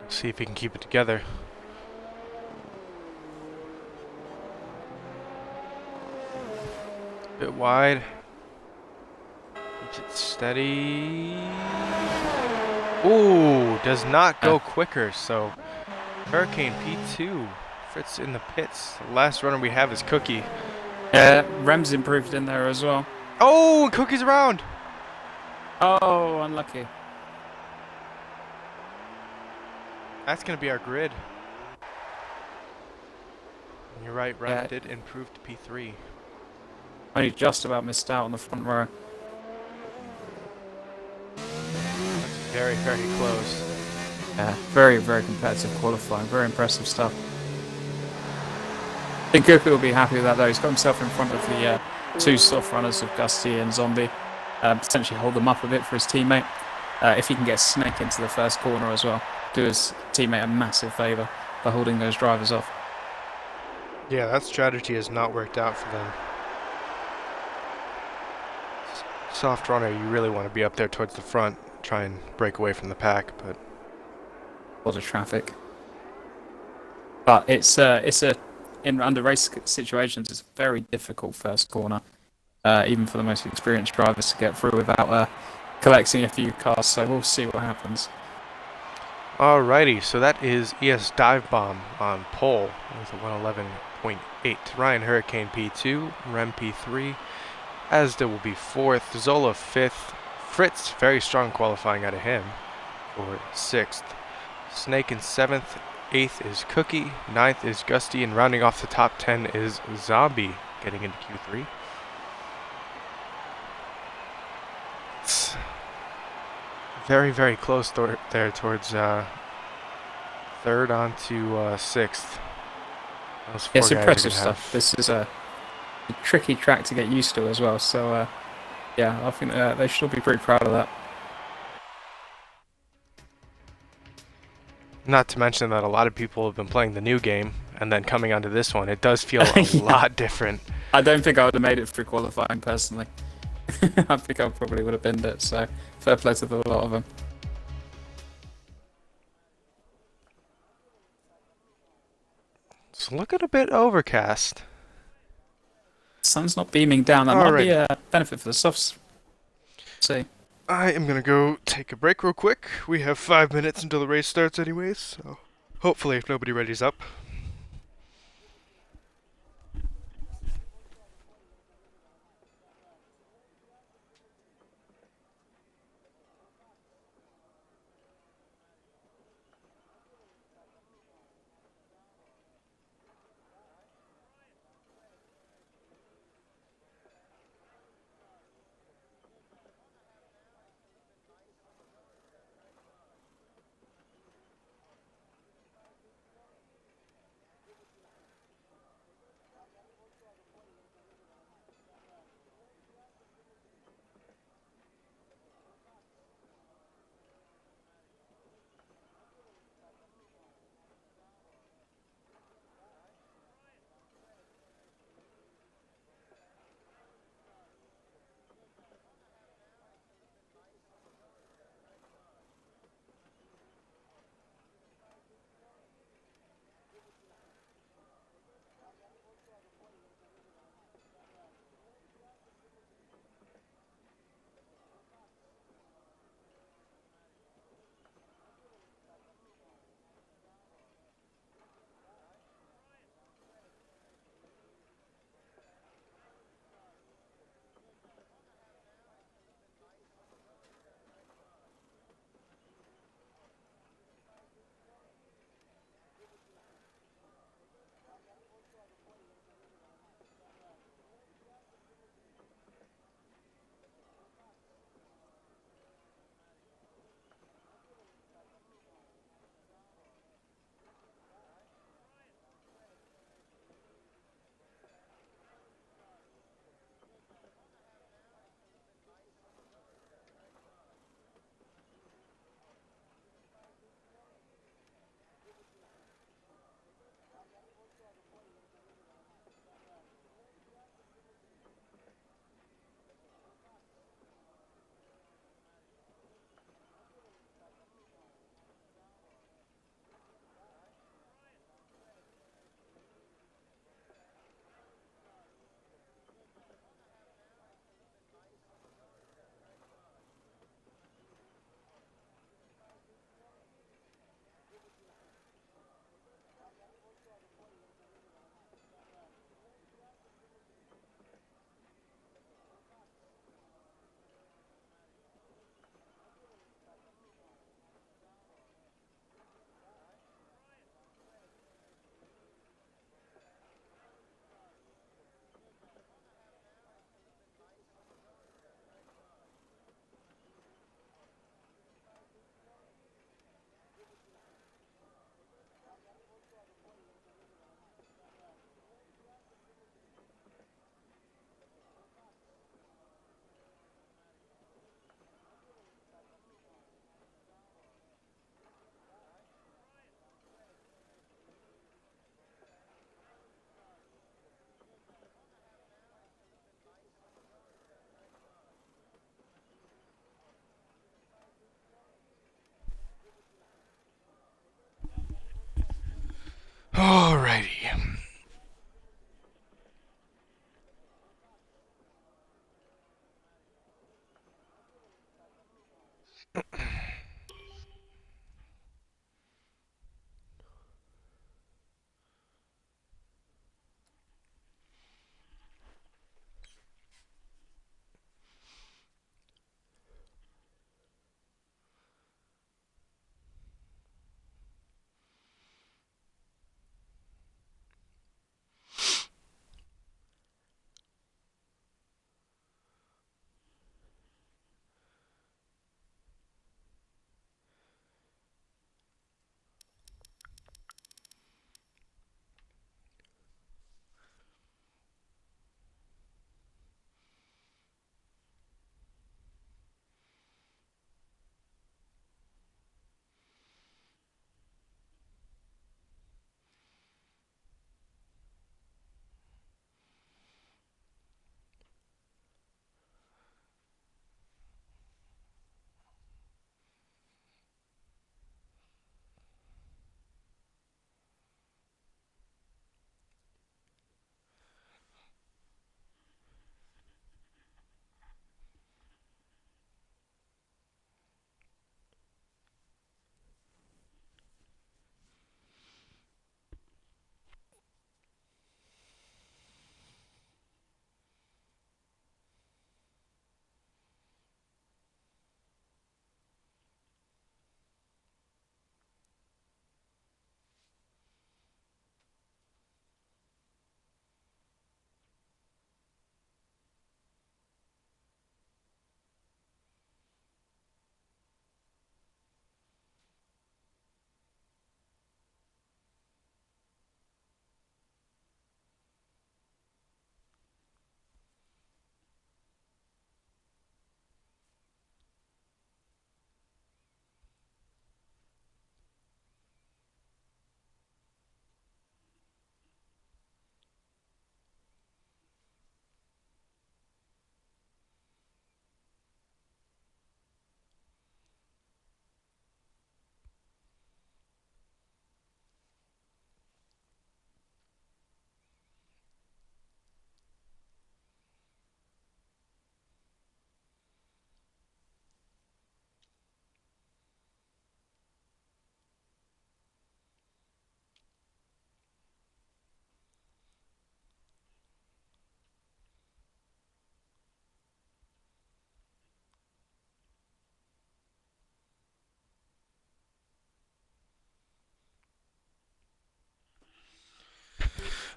see if he can keep it together. Bit wide. Keeps it steady. Ooh, does not go quicker. So Hurricane P2. Fritz in the pits. The last runner we have is Cookie. yeah, Rem's improved in there as well. Oh, Cookie's around. Oh, unlucky. That's gonna be our grid. And you're right, Rem Yeah. did improve to P3. Only just about missed out on the front row. That's very, very close. Yeah, very, very competitive qualifying. Very impressive stuff. I think Cookie will be happy with that though. He's got himself in front of the 2 soft runners of Gusty and Zombie. Potentially hold them up a bit for his teammate. If he can get Snake into the first corner as well. Do his teammate a massive favour by holding those drivers off. Yeah, that strategy has not worked out for them. Soft runner, you really want to be up there towards the front, try and break away from the pack, but A lot of traffic. But it's a in under race situations, it's a very difficult first corner, even for the most experienced drivers to get through without collecting a few cars. So we'll see what happens. alrighty, so that is ES Dive Bomb on pole with a 111.8. Ryan Hurricane P2, Rem P3, Asda will be 4th, Zola 5th, Fritz, very strong qualifying out of him, for 6th. Snake in 7th, 8th is Cookie, 9th is Gusty, and rounding off the top 10 is Zombie, getting into Q3. It's very, very close there towards 3rd on to 6th. Those 4 It's guys are impressive gonna stuff. have... This is a tricky track to get used to as well. So yeah, I think they should be pretty proud of that. Not to mention that a lot of people have been playing the new game, and then coming onto this one, it does feel a Yeah. lot different. I don't think I would have made it through qualifying personally. I think I probably would have binned it. So fair play to a lot of them. It's looking a bit overcast. Sun's not beaming down. That might be Alrighty. a benefit for the softs. See. I am gonna go take a break real quick. We have 5 minutes until the race starts anyways, so hopefully if nobody ready's up.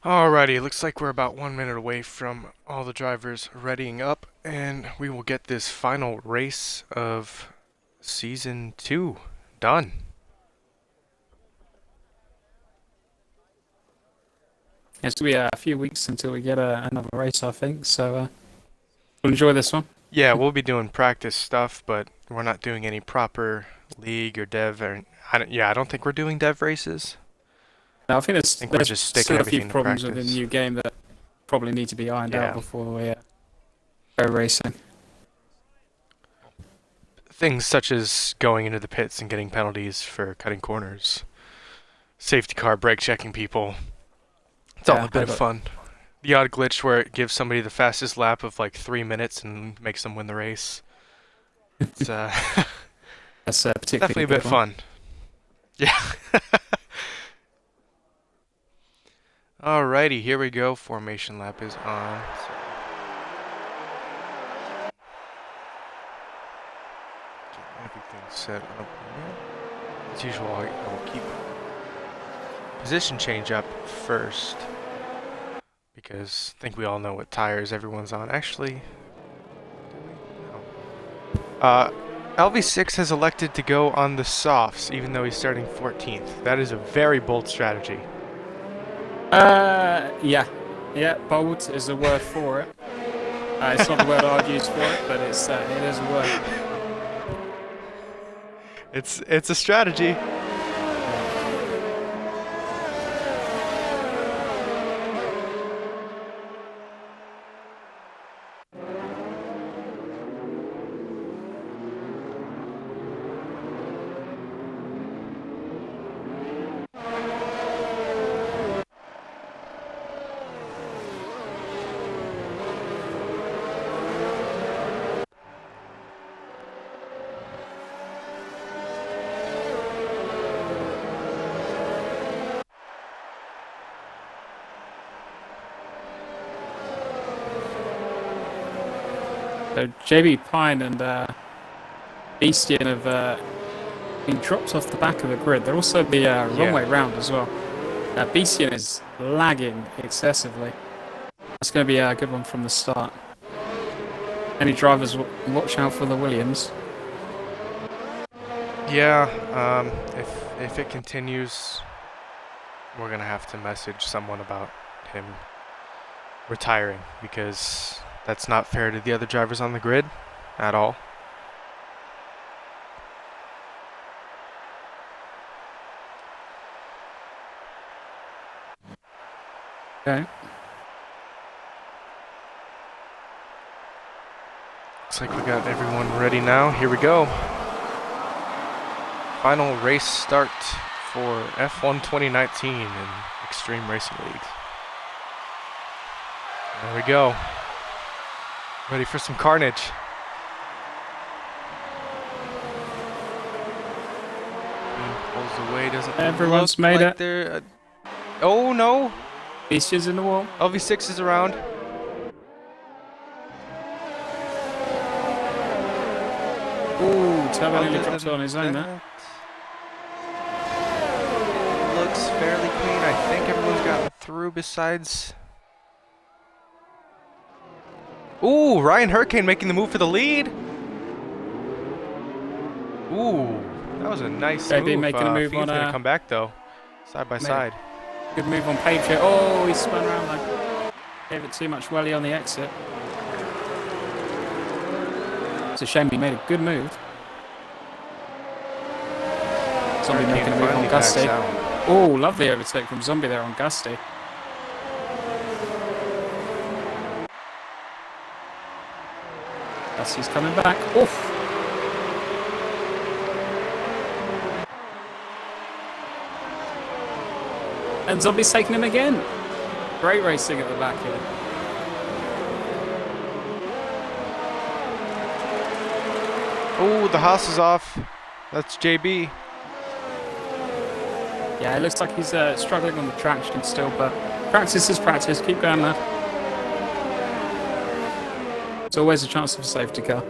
Alrighty, looks like we're about 1 minute away from all the drivers readying up, and we will get this final race of Season 2 done. It's going to be a few weeks until we get another race, I think, so we'll enjoy this one. Yeah, we'll be doing practice stuff, but we're not doing any proper league or dev. I don't think we're doing dev races. Now, I think we're there's just sticking still a few everything to problems with the practice. new game that probably need to be ironed Yeah. out before we go racing. Things such as going into the pits and getting penalties for cutting corners, safety car brake checking people. It's all a bit of fun. The odd glitch where it gives somebody the fastest lap of like 3 minutes and makes them win the race. It's That's particularly definitely a bit fun. Yeah. Alrighty, here we go. Formation lap is on. Get everything set up here. As usual, I will keep position change up first, because I think we all know what tires everyone's on. Actually, do we? No. LV6 has elected to go on the softs, even though he's starting 14th. That is a very bold strategy. Yeah, bold is the word for it. It's not the word I'd use for it, but it is a word. It's a strategy. So JB Pine and Beastian have been dropped off the back of the grid. They're also the wrong way round as well. Beastian is lagging excessively. That's going to be a good one from the start. Any drivers, watch out for the Williams. Yeah, if it continues, we're gonna have to message someone about him retiring, because that's not fair to the other drivers on the grid at all. Okay. Looks like we got everyone ready now. Here we go. Final race start for F1 2019 in Extreme Racing League. There we go. Ready for some carnage. Pulls away, doesn't Everyone's look made like it. they're, oh no! Beastian's in the wall. LV6 is around. Ooh, Turbo nearly dropped it on his own there. It looks fairly clean. I think everyone's gotten through besides... Ooh, Ryan Hurricane making the move for the lead. Ooh, that was a nice move. Making a move Fiend's on gonna come back though, side by side. Good move on Patriot. Oh, he spun around like gave it too much welly on the exit. It's a shame he made a good move. Zombie making a move on Gusty. Oh, lovely overtake from Zombie there on Gusty. Gusty's coming back. Oof. And Zombie's taking him again. Great racing at the back here. Oh, the Haas is off. That's JB. Yeah, it looks like he's struggling on the traction still, but practice is practice. Keep going there. It's always a chance of a safety car.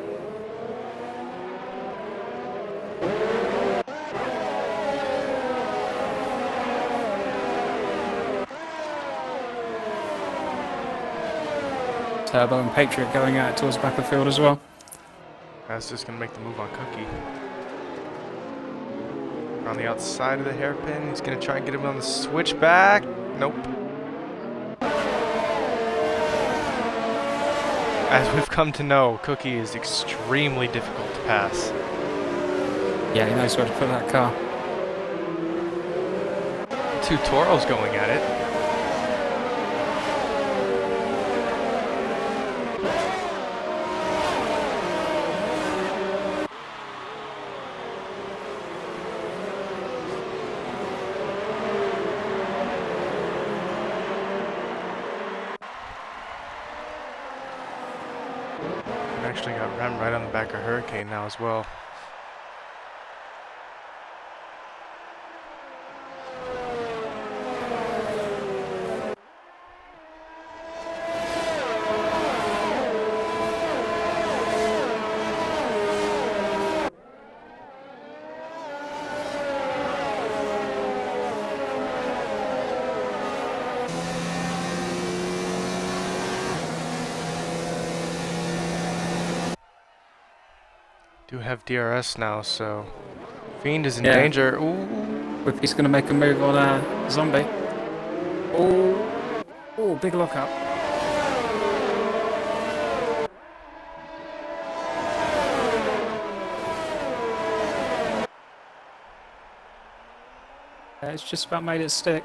Turbo and Patriot going out towards the back of the field as well. That's just gonna make the move on Cookie. On the outside of the hairpin, he's gonna try and get him on the switchback. Nope. As we've come to know, Cookie is extremely difficult to pass. Yeah, he knows where to put that car. Two Toros going at it. Actually got rammed right on the back of Hurricane now as well. Do have DRS now, so Fiend is in danger. Ooh. Whippy's going to make a move on Zombie. Oh, big lockup. It's just about made it stick.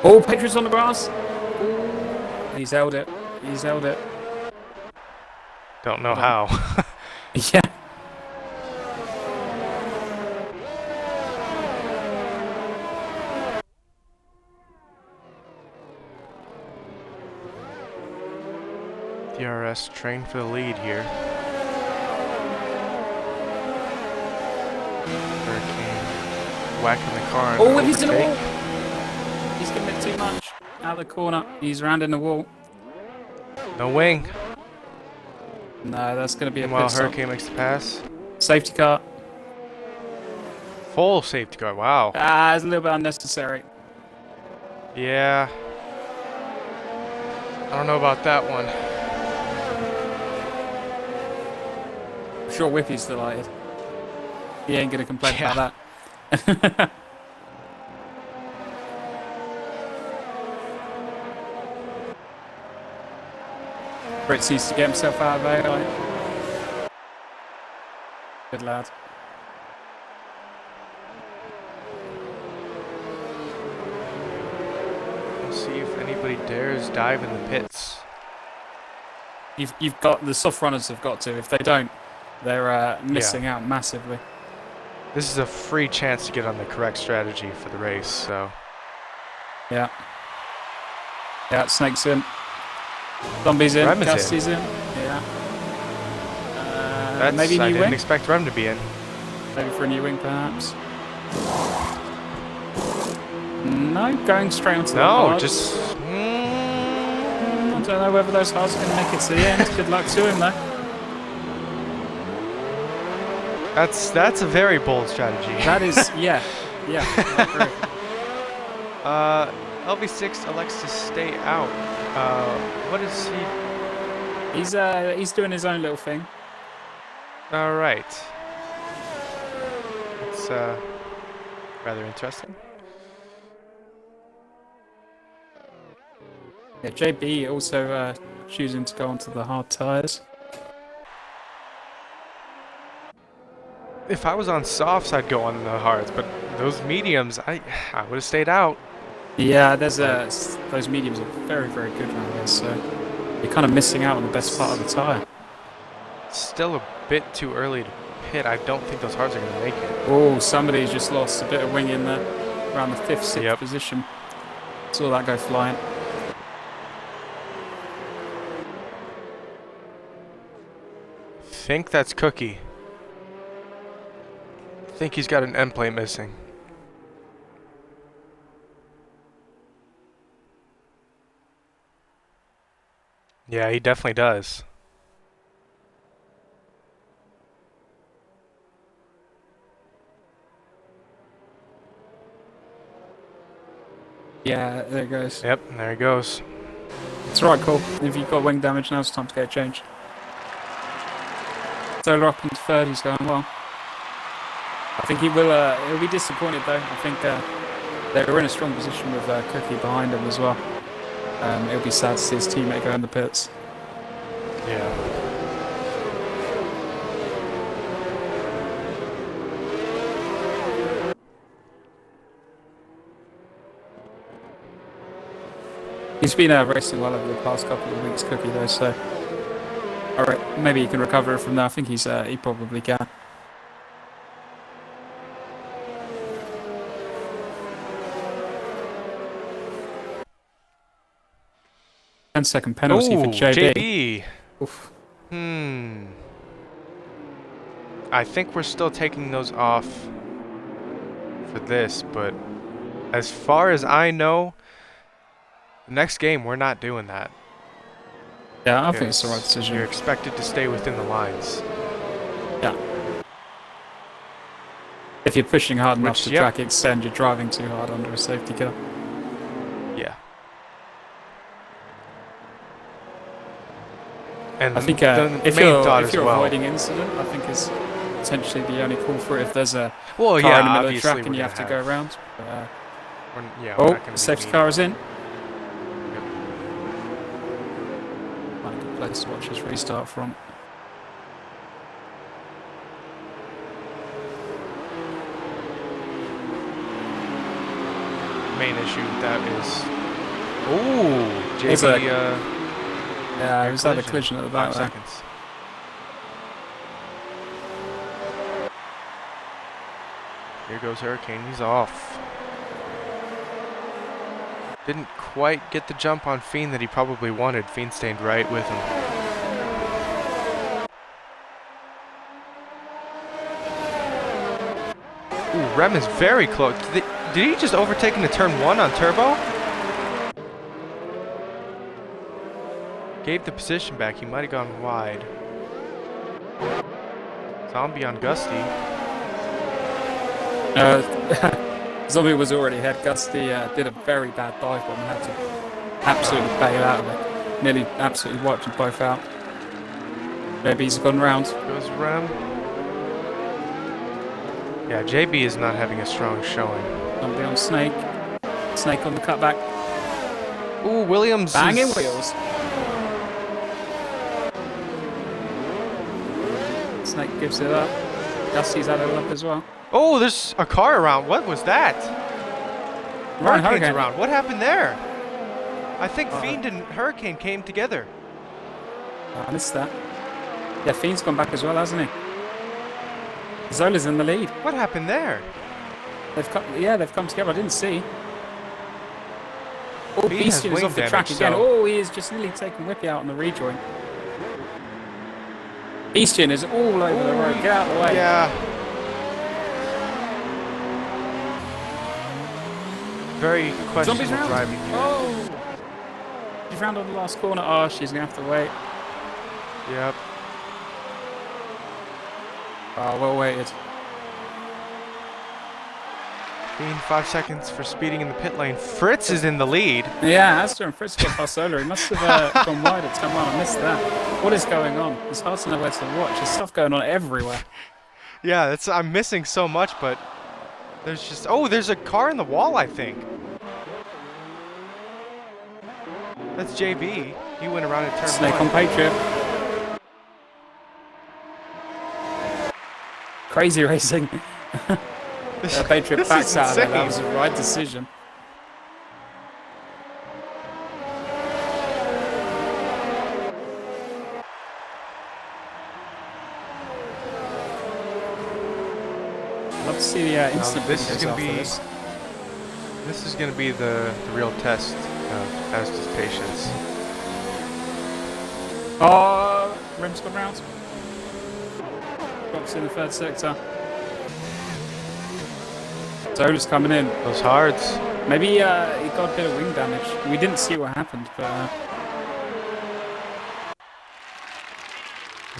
Oh, Patriots on the grass. Ooh. He's held it. He's held it. Don't know how. Yeah. DRS train for the lead here. Hurricane whacking the car. Oh, and he's in the wall. He's giving it too much. Out of the corner. He's rounding the wall. No wing. No, that's going to be a Meanwhile, pit stop. Hurricane makes the pass. Safety car. Full safety car. Wow. Ah, it's a little bit unnecessary. Yeah. I don't know about that one. I'm sure Whippy's delighted. He ain't going to complain about that. Fritz needs to get himself out of AI. Good lad. We'll see if anybody dares dive in the pits. You've got the soft runners have got to. If they don't, they're missing out massively. This is a free chance to get on the correct strategy for the race. So. Yeah. Yeah, Snake's in. Zombies in. Cassie's in. Yeah. Maybe a I new didn't wing. expect Rem to be in. Maybe for a new wing, perhaps. No, going straight onto the hards. Just. I don't know whether those hards are going to make it to the end. Good luck to him, though. That's a very bold strategy. That is, yeah. I agree. LV6 elects to stay out. What is he? He's doing his own little thing. All right. It's rather interesting. Yeah, JB also choosing to go onto the hard tyres. If I was on softs, I'd go on the hards, but those mediums, I would have stayed out. Yeah, there's those mediums are very, very good around here, so you're kind of missing out on the best part of the tyre. Still a bit too early to pit. I don't think those hards are going to make it. Oh, somebody's just lost a bit of wing in there, around the 5th, 6th position. Saw that go flying. Think that's Cookie. Think he's got an end plate missing. Yeah, he definitely does. Yeah, there it goes. Yep, there he goes. It's right, cool. If you've got wing damage, now it's time to get it changed. Solar up into third, he's going well. I think he'll be disappointed though. I think they were in a strong position with Cookie behind him as well. It'll be sad to see his teammate go in the pits. Yeah. He's been racing well over the past couple of weeks, Cookie though, so alright, maybe he can recover from there. I think he probably can. 10-second penalty for JB. JB. Oof. I think we're still taking those off for this, but as far as I know, the next game we're not doing that. Yeah, I think it's the right decision. You're expected to stay within the lines. Yeah. If you're pushing hard enough to track extend, you're driving too hard under a safety car. Yeah. And I think if you're avoiding incident, I think is potentially the only call for it. If there's a car in the middle of the track and you have to go around. Oh, safety car is in. Yep. Not a good place to watch this restart from. Main issue with that is, ooh, JB. Yeah, it was like a collision at the back. 5 seconds. Here goes Hurricane. He's off. Didn't quite get the jump on Fiend that he probably wanted. Fiend stayed right with him. Ooh, Rem is very close. Did he just overtake into turn 1 on Turbo? Gave the position back. He might have gone wide. Zombie on Gusty. Zombie was already ahead. Gusty did a very bad dive bomb and had to absolutely bail out of it. Nearly absolutely wiped them both out. Maybe he's gone round. Goes Rem. Yeah, JB is not having a strong showing. Zombie on Snake. Snake on the cutback. Ooh, Williams. Banging wheels. Snake gives it up. Gusty's had it up as well. Oh, there's a car around. What was that? Hurricane's around. What happened there? I think Fiend and Hurricane came together. I missed that. Yeah, Fiend's gone back as well, hasn't he? Zola's in the lead. What happened there? They've come together. I didn't see. Oh, Beastian is off the track again. Oh, he is just nearly taking Whippy out on the rejoin. Beastian is all over the road. Get out of the way. Yeah. Very questionable driving here. Oh! She's round on the last corner. Oh, she's going to have to wait. Yep. Oh, well waited. Fiend 5 seconds for speeding in the pit lane. Fritz is in the lead. Yeah, Astor and Fritz got past Solar. He must have gone wide at turn 1. I missed that. What is going on? It's hard to know where to watch. There's stuff going on everywhere. Yeah, I'm missing so much, but there's just... Oh, there's a car in the wall, I think. That's JB. He went around at turn 1. Snake on Patriot. Crazy racing. Patriot backs out of there. That was the right decision. I'd love to see the instant this is going to be this. This is going to be the real test of Astor's patience. Oh, Rim's gone round. Drops in the third sector. Zola's coming in. Those hards. Maybe he got a bit of wing damage. We didn't see what happened, but...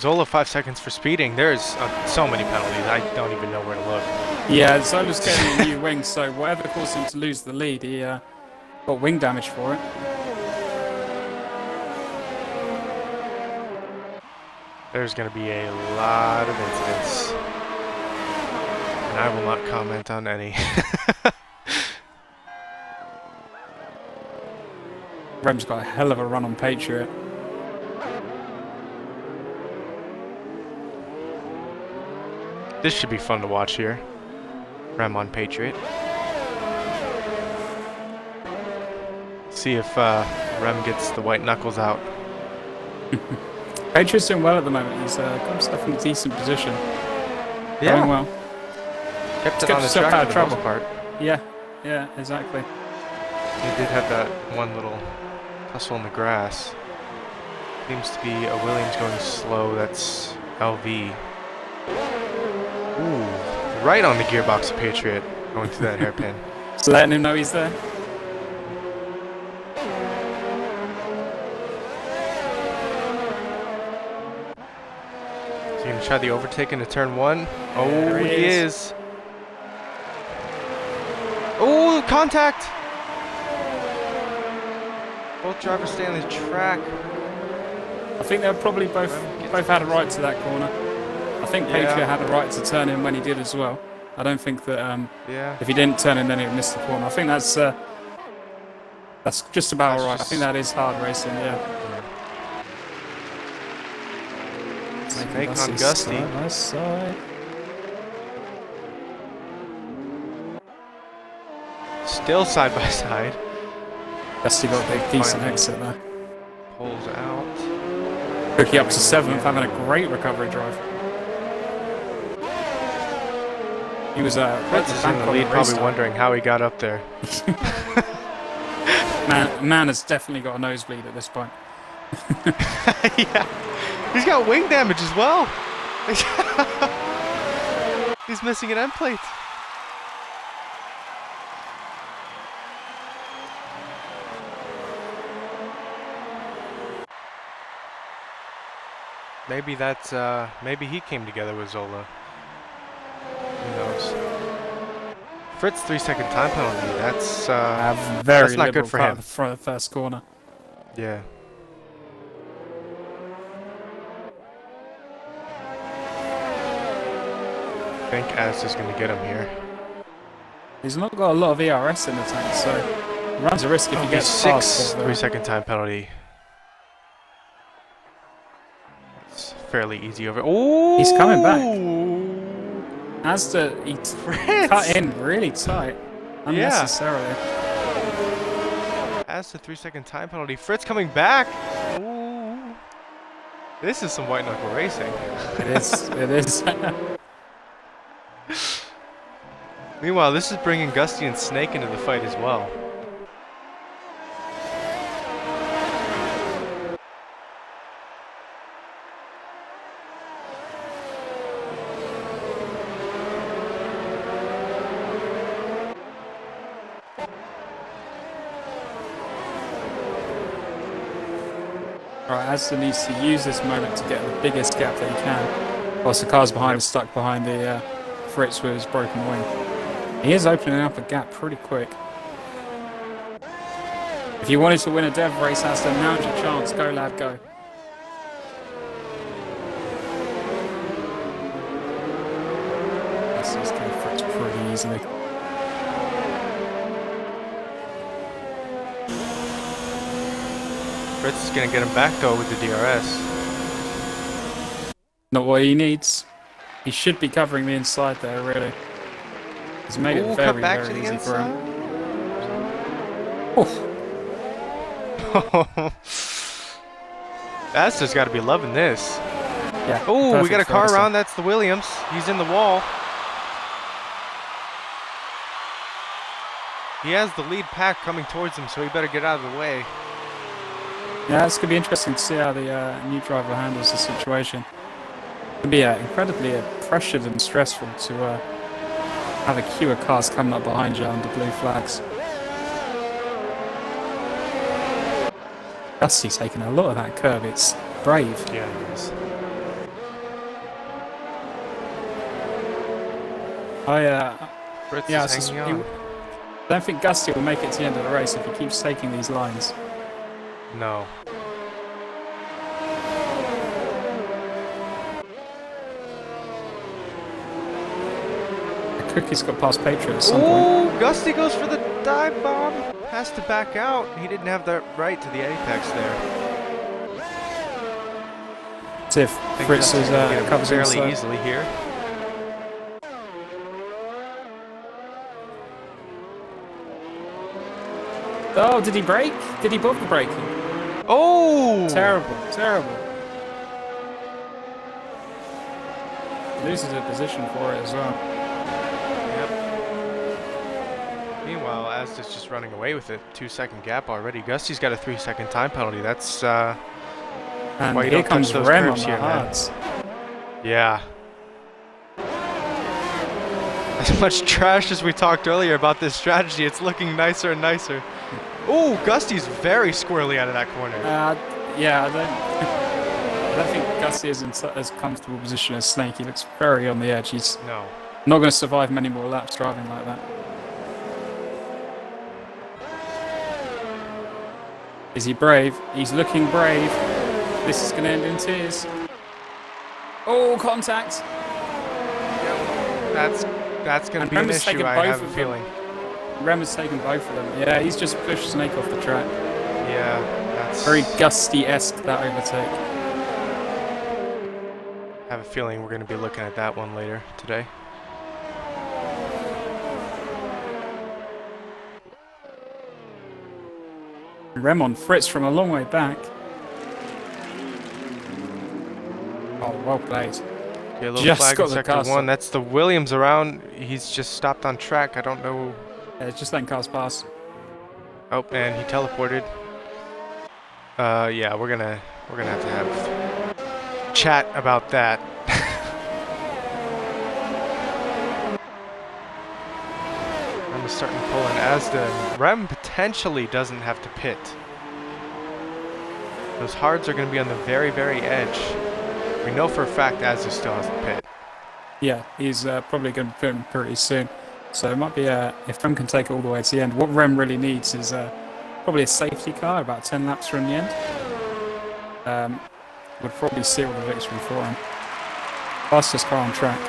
Zola 5 seconds for speeding. There's so many penalties. I don't even know where to look. Yeah, Zola's getting a new wing, so whatever caused him to lose the lead, he got wing damage for it. There's going to be a lot of incidents. And I will not comment on any. Rem's got a hell of a run on Patriot. This should be fun to watch here. Rem on Patriot. See if Rem gets the white knuckles out. Patriot's doing well at the moment. He's got himself in a decent position. Yeah. Going well. Kept it on the track for the most part. Yeah, yeah, exactly. He did have that one little tussle in the grass. Seems to be a Williams going slow. That's LV. Ooh, right on the gearbox of Patriot going through that hairpin. Just letting him know he's there. So you're going to try the overtake into turn 1. Oh, there he is. Oh, contact! Both drivers stay on the track. I think they're probably both had a right to that corner. I think Patriot had a right to turn in when he did as well. I don't think that if he didn't turn in, then he'd miss the corner. I think that's just about right. I think that is hard racing, yeah. Snake on Gusty. Still side by side. Gusty got a decent exit there. Pulls out. Cookie up to 7th, having a great recovery drive. He was Fritz is in the lead, probably wondering how he got up there. Man has definitely got a nosebleed at this point. Yeah, he's got wing damage as well. He's missing an end plate. Maybe that's maybe he came together with Zola. Who knows? Fritz 3-second time penalty. That's very not good for him. For the first corner. Yeah. I think Az is going to get him here. He's not got a lot of ERS in the tank, so he runs a risk if he gets past. 3-second time penalty. It's fairly easy over. Oh, he's coming back. As to he cut in really tight, unnecessarily. Yeah. As to 3-second time penalty, Fritz coming back. Ooh. This is some white knuckle racing. It is. It is. Meanwhile, this is bringing Gusty and Snake into the fight as well. Alright, Aston needs to use this moment to get the biggest gap that he can. Whilst the cars behind is stuck behind the Fritz with his broken wing. He is opening up a gap pretty quick. If you wanted to win a dev race, Aston, now's your chance. Go, lad, go. Aston's going Fritz pretty easily. Fritz is going to get him back though with the DRS. Not what he needs. He should be covering the inside there, really. He's made it very, very easy for him. Oh. That's just got to be loving this. Yeah. Oh, we got a car around. That's the Williams. He's in the wall. He has the lead pack coming towards him, so he better get out of the way. Yeah, it's going to be interesting to see how the new driver handles the situation. It can be incredibly pressured and stressful to have a queue of cars coming up behind you under blue flags. Gusty's taking a lot of that curve. It's brave. Yeah, he is. Fritz Yeah, is hanging on. I don't think Gusty will make it to the end of the race if he keeps taking these lines. No. Cookie's got past Patriot at some point. Ooh, Gusty goes for the dive bomb. Has to back out. He didn't have the right to the apex there. See if Fritz is covers fairly inside. easily here. Oh, did he brake? Did he bother braking? Oh! Terrible, terrible. Loses a position for it as well. Yep. Meanwhile, Asda's just running away with it. 2-second gap already. Gusty's got a 3-second time penalty. That's And why you here don't comes touch those Rem on curves the here, man. hards. Yeah. As much trash as we talked earlier about this strategy, it's looking nicer and nicer. Ooh, Gusty's very squirrely out of that corner. Yeah, I don't think Gusty is in as comfortable position as Snake. He looks very on the edge. He's No. not going to survive many more laps driving like that. Is he brave? He's looking brave. This is going to end in tears. Oh, contact! That's going to be an Rem's taken issue, I both have a of them. feeling. Rem has taken both of them. Yeah, he's just pushed Snake off the track. Yeah, that's... Very Gusty-esque, that overtake. I have a feeling we're going to be looking at that one later today. Rem on Fritz from a long way back. Oh, well played. Okay, a little Just flag got in the sector cast 1. up. That's the Williams around. He's just stopped on track. I don't know. Yeah, just letting cars pass. Oh, and he teleported. Yeah, we're gonna have to have chat about that. Rem is starting to pull in Asda. Rem potentially doesn't have to pit. Those hards are going to be on the very, very edge. We know for a fact Asda still has to pit. Yeah, he's probably going to put him pretty soon. So it might be, if Rem can take it all the way to the end, what Rem really needs is probably a safety car about 10 laps from the end. Would probably seal the victory for him. Fastest car on track.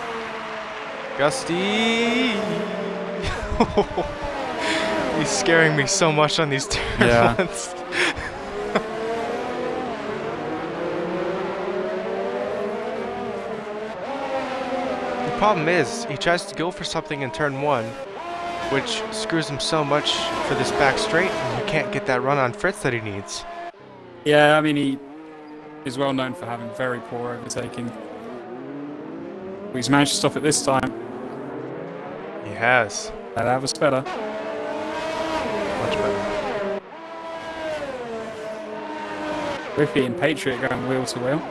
Gusty! He's scaring me so much on these turns. Yeah. The problem is, he tries to go for something in turn 1, which screws him so much for this back straight, and he can't get that run on Fritz that he needs. Yeah, I mean, he is well known for having very poor overtaking. But he's managed to stop it this time. He has. That was better. Much better. Whippy and Patriot going wheel to wheel.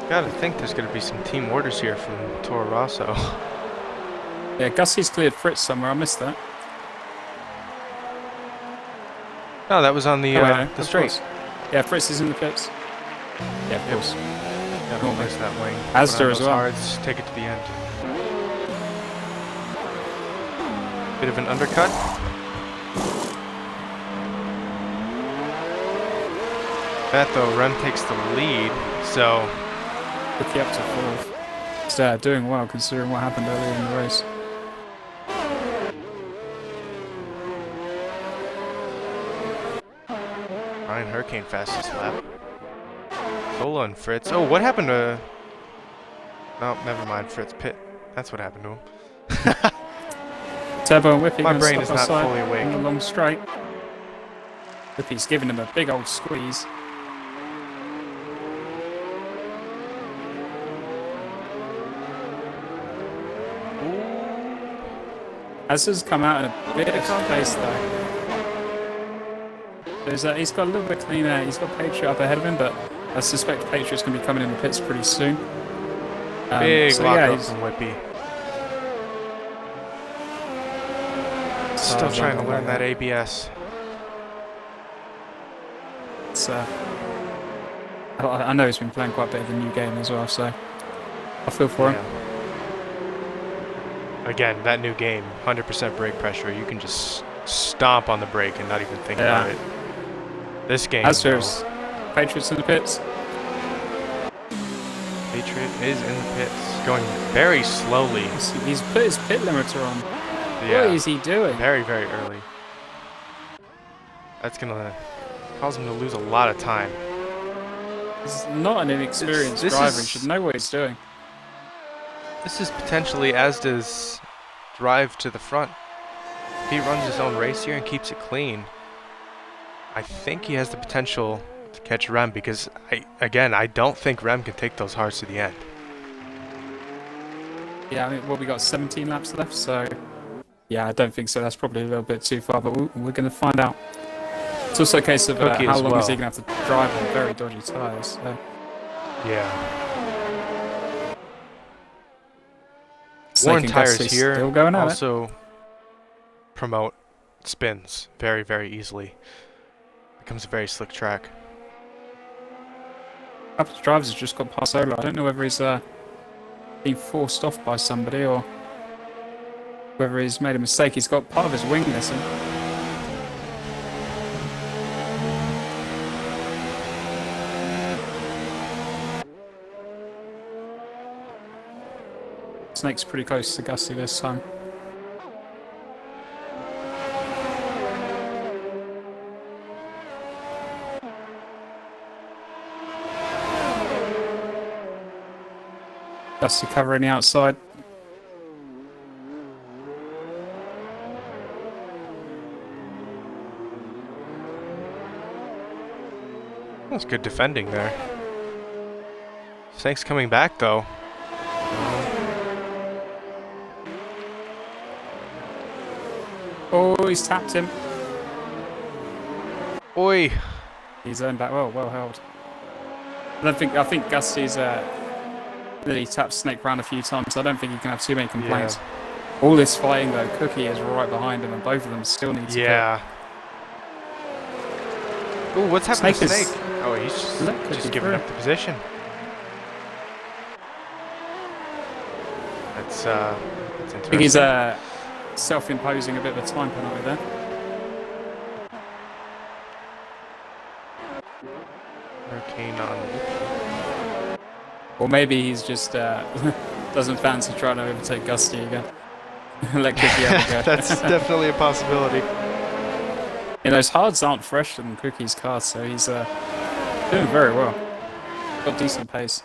Gotta think there's gonna be some team orders here from Toro Rosso. Yeah, Gusty's cleared Fritz somewhere. I missed that. No, that was on the Of straight. course. Yeah, Fritz is in the pits. Yeah, of course. Don't miss that wing. Asda Put on as those well. Hards, take it to the end. Bit of an undercut. That though, Rem takes the lead, so Rookie up to fourth. He's doing well considering what happened earlier in the race. Ryan Hurricane fastest lap. Solo and Fritz. Oh, what happened to... No, never mind. Fritz pit. That's what happened to him. Turbo and Whippy My gonna brain stop is not outside fully awake. on the long straight. Whippy's giving him a big old squeeze. Asda's come out in a bit of pace though. He's got a little bit cleaner. He's got Patriot up ahead of him, but I suspect Patriot's going to be coming in the pits pretty soon. Big So lock yeah, up he's from Whippy. Still trying to learn that ABS. It's, I know he's been playing quite a bit of the new game as well, so I feel for him. Again, that new game, 100% brake pressure. You can just stomp on the brake and not even think about it. This game, As there's Patriots in the pits. Patriot is in the pits, going very slowly. He's put his pit limiter on. Yeah, what is he doing? Very, very early. That's gonna cause him to lose a lot of time. He's not an inexperienced driver. He should know what he's doing. This is potentially Asda's drive to the front. If he runs his own race here and keeps it clean, I think he has the potential to catch Rem, because I don't think Rem can take those hards to the end. Yeah, I mean, well, we got 17 laps left, so yeah, I don't think so. That's probably a little bit too far, but we're going to find out. It's also a case of how long is he going to have to drive on very dodgy tyres. So. Yeah. Worn tires here also promote spins very, very easily. Becomes a very slick track. A couple of drivers have just got past Ola. I don't know whether he's been forced off by somebody or whether he's made a mistake. He's got part of his wing missing. Snake's pretty close to Gussie this time. Gussie covering the outside. That's good defending there. Snake's coming back though. Oh, he's tapped him. Oi! He's earned back well held. I think Gussie's really tapped Snake round a few times. I don't think he can have too many complaints. Yeah. All this fighting though, Cookie is right behind him, and both of them still need to cook. Ooh, what's happening to Snake? Oh, he's just giving up the position. That's interesting. I think he's self-imposing a bit of a time penalty there. Hurricane on. Or maybe he's just doesn't fancy trying to overtake Gusty again. Let Cookie have a go. That's definitely a possibility. You know, his hards aren't fresher than Cookie's car, so he's doing very well. Got decent pace.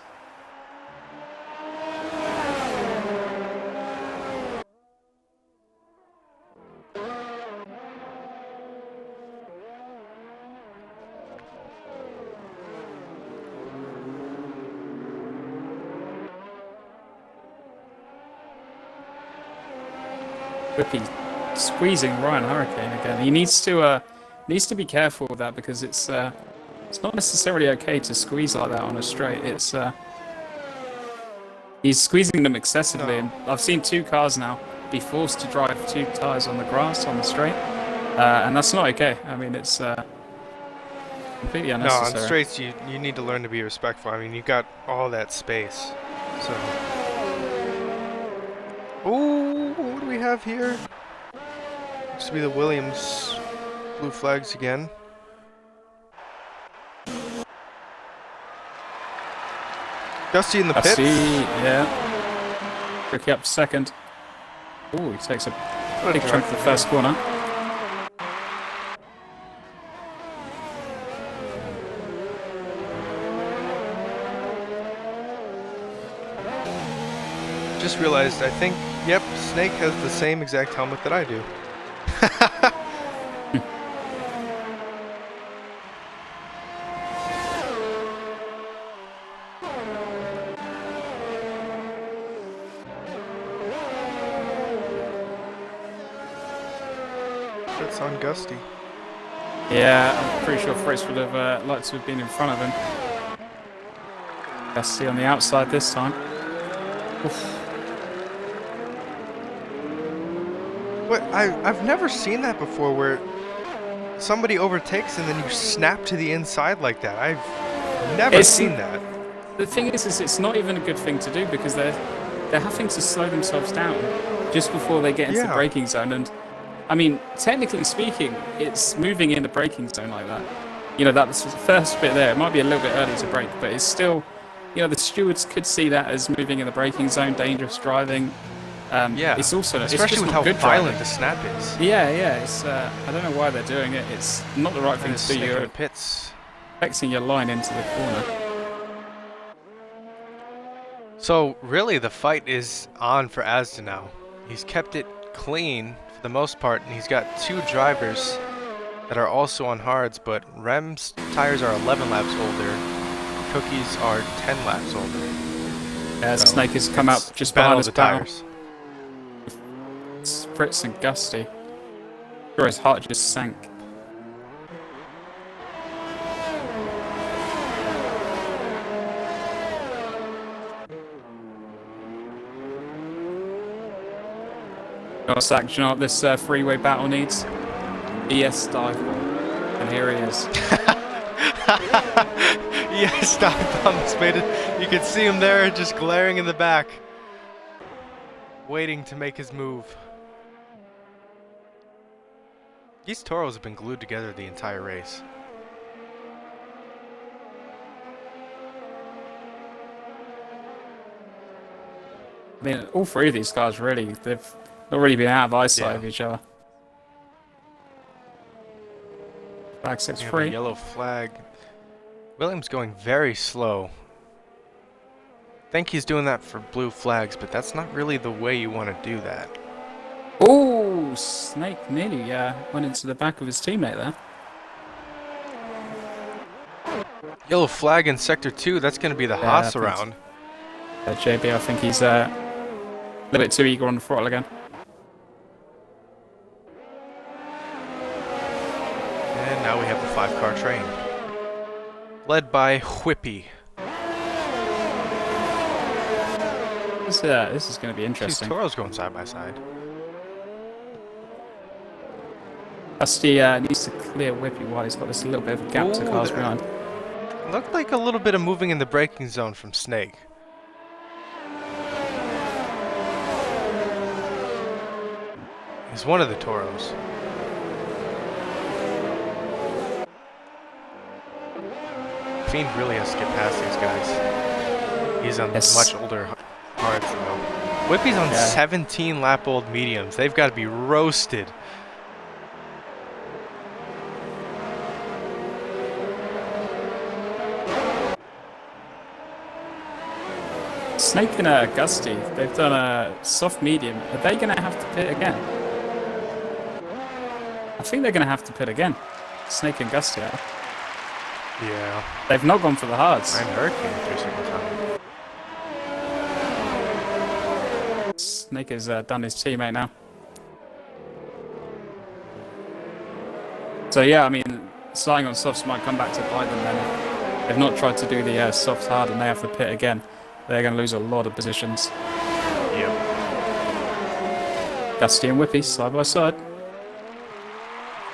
Whippy squeezing Ryan Hurricane again. He needs to be careful with that, because it's not necessarily okay to squeeze like that on a straight. It's he's squeezing them excessively, and I've seen two cars now be forced to drive two tyres on the grass on the straight, and that's not okay. I mean, it's completely unnecessary. No, on straights you need to learn to be respectful. I mean, you got all that space. So, ooh, what do we have here? Looks to be the Williams blue flags again. Gusty in the pits. Yeah. Ricky up second. Ooh, he takes a big chunk of the first corner. Just realized, I think, yep, Snake has the same exact helmet that I do. That's on Gusty. Yeah, I'm pretty sure Fritz would have liked to have been in front of him. Gusty on the outside this time. What? I've never seen that before, where somebody overtakes and then you snap to the inside like that. I've never It's seen that. the thing is it's not even a good thing to do because they're having to slow themselves down just before they get into the Yeah. braking zone. And I mean, technically speaking, it's moving in the braking zone like that. You know, that's the first bit there. It might be a little bit early to brake, but it's still, you know, the stewards could see that as moving in the braking zone, dangerous driving. Yeah. It's also especially it's just with not how good violent driving. the snap is. Yeah. It's I don't know why they're doing it. It's not the right thing And to do. Snake in You're the pits. affecting your line into the corner. So really, the fight is on for Asda now. He's kept it clean for the most part, and he's got two drivers that are also on hards, but Rem's tires are 11 laps older. Cookie's are 10 laps older. So Snake has come it's out just battle behind of his the power. tires. It's Fritz and Gusty. Sure, his heart just sank. Zach, do you know what this freeway battle needs? ES Stifle. And here he is. Yes, Stock Bomb's made it. You can see him there just glaring in the back, waiting to make his move. These Toros have been glued together the entire race. I mean, all three of these guys really, they've not really been out of eyesight of each other. Flag sets We have a free. yellow flag. Williams going very slow. Think he's doing that for blue flags, but that's not really the way you want to do that. Oh, Snake nearly went into the back of his teammate there. Yellow flag in sector 2, that's going to be the Haas I think around. JB, I think he's a little bit too eager on the throttle again. And now we have the 5-car train. Led by Whippy. This is going to be Two interesting. Toros going side by side. Dusty needs to clear Whippy while he's got this little bit of a gap to Ooh, cars that- behind. Looked like a little bit of moving in the braking zone from Snake. He's one of the Toros. Fiend really has to get past these guys. He's on much older hards though. Whippy's on 17 lap old mediums. They've got to be roasted. Snake and Gusty, they've done a soft medium. Are they going to have to pit again? I think they're going to have to pit again. Snake and Gusty are. Yeah. They've not gone for the hards. I'm Hurricane for a second time. Snake has done his teammate now. So yeah, I mean, sliding on softs might come back to bite them then. They've not tried to do the softs hard and they have to pit again. They're going to lose a lot of positions. Yep. Gusty and Whippy side by side.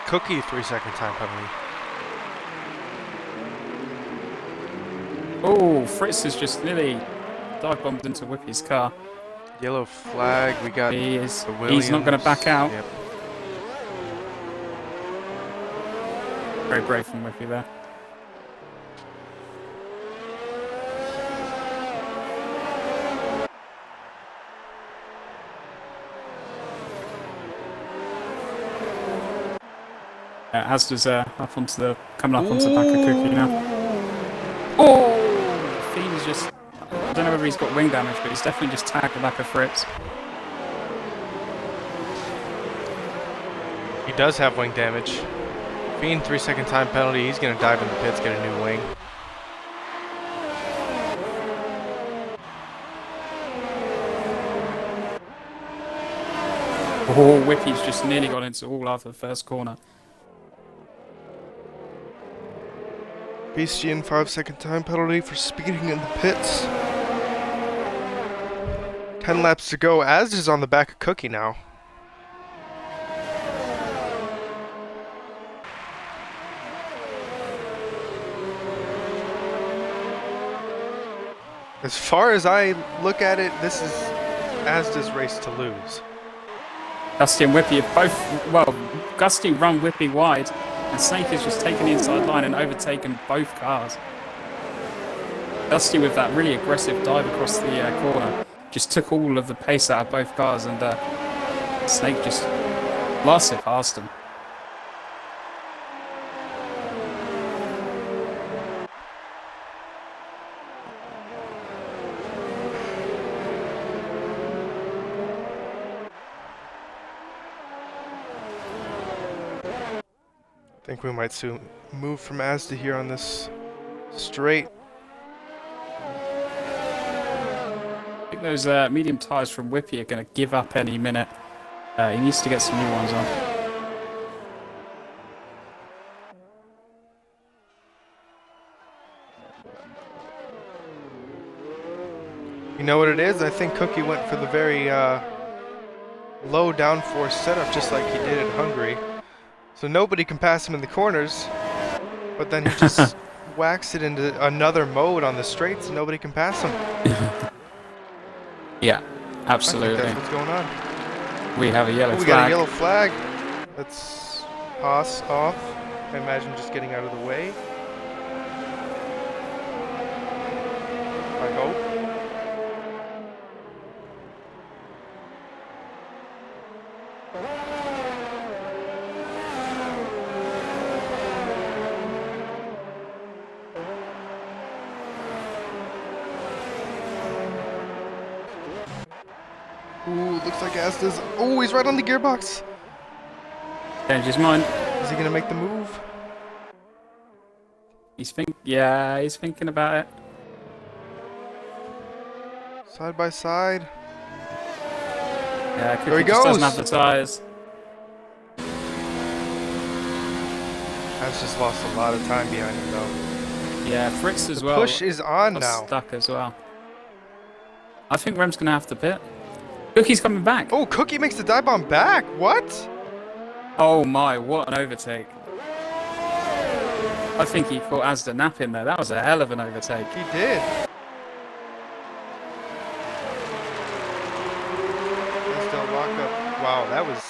Cookie 3-second time penalty. Oh, Fritz has just nearly dive bombed into Whippy's car. Yellow flag. We got He's the Williams. not going to back out. Yep. Very brave from Whippy there. Asda's up onto the coming up onto the back of Cookie now. Oh, Fiend's just. I don't know whether he's got wing damage, but he's definitely just tagged the back of Fritz. He does have wing damage. Fiend 3-second time penalty. He's gonna dive in the pits, get a new wing. Oh, Whippy's just nearly got into all after the first corner. Beastian 5-second time penalty for speeding in the pits. 10 laps to go. Asda's on the back of Cookie now. As far as I look at it, this is Asda's race to lose. Gusty and Whippy are both, well, Gusty run Whippy wide, and Snake has just taken the inside line and overtaken both cars. Gusty with that really aggressive dive across the corner just took all of the pace out of both cars, and Snake just blasted past him. I think we might soon move from Asda here on this straight. I think those medium tyres from Whippy are going to give up any minute. He needs to get some new ones on. You know what it is? I think Cookie went for the very low downforce setup, just like he did in Hungary. So nobody can pass him in the corners, but then he just whacks it into another mode on the straights and nobody can pass him. Yeah, absolutely. I think that's what's going on. We have a yellow flag. We got a yellow flag. Let's pass off. I imagine just getting out of the way. I hope. Ooh, looks like Asda's. Oh, he's right on the gearbox. Change his mind. Is he gonna make the move? He's thinking about it. Side by side. Yeah, There he Cookie just goes. doesn't have the tyres. That's just lost a lot of time behind him, though. Yeah, Fritz as well. Push is on got now. stuck as well. I think Rem's going to have to pit. Cookie's coming back. Oh, Cookie makes the dive bomb back. What? Oh my, what an overtake. I think he caught Asda napping there. That was a hell of an overtake. He did. Still lock up. Wow, that was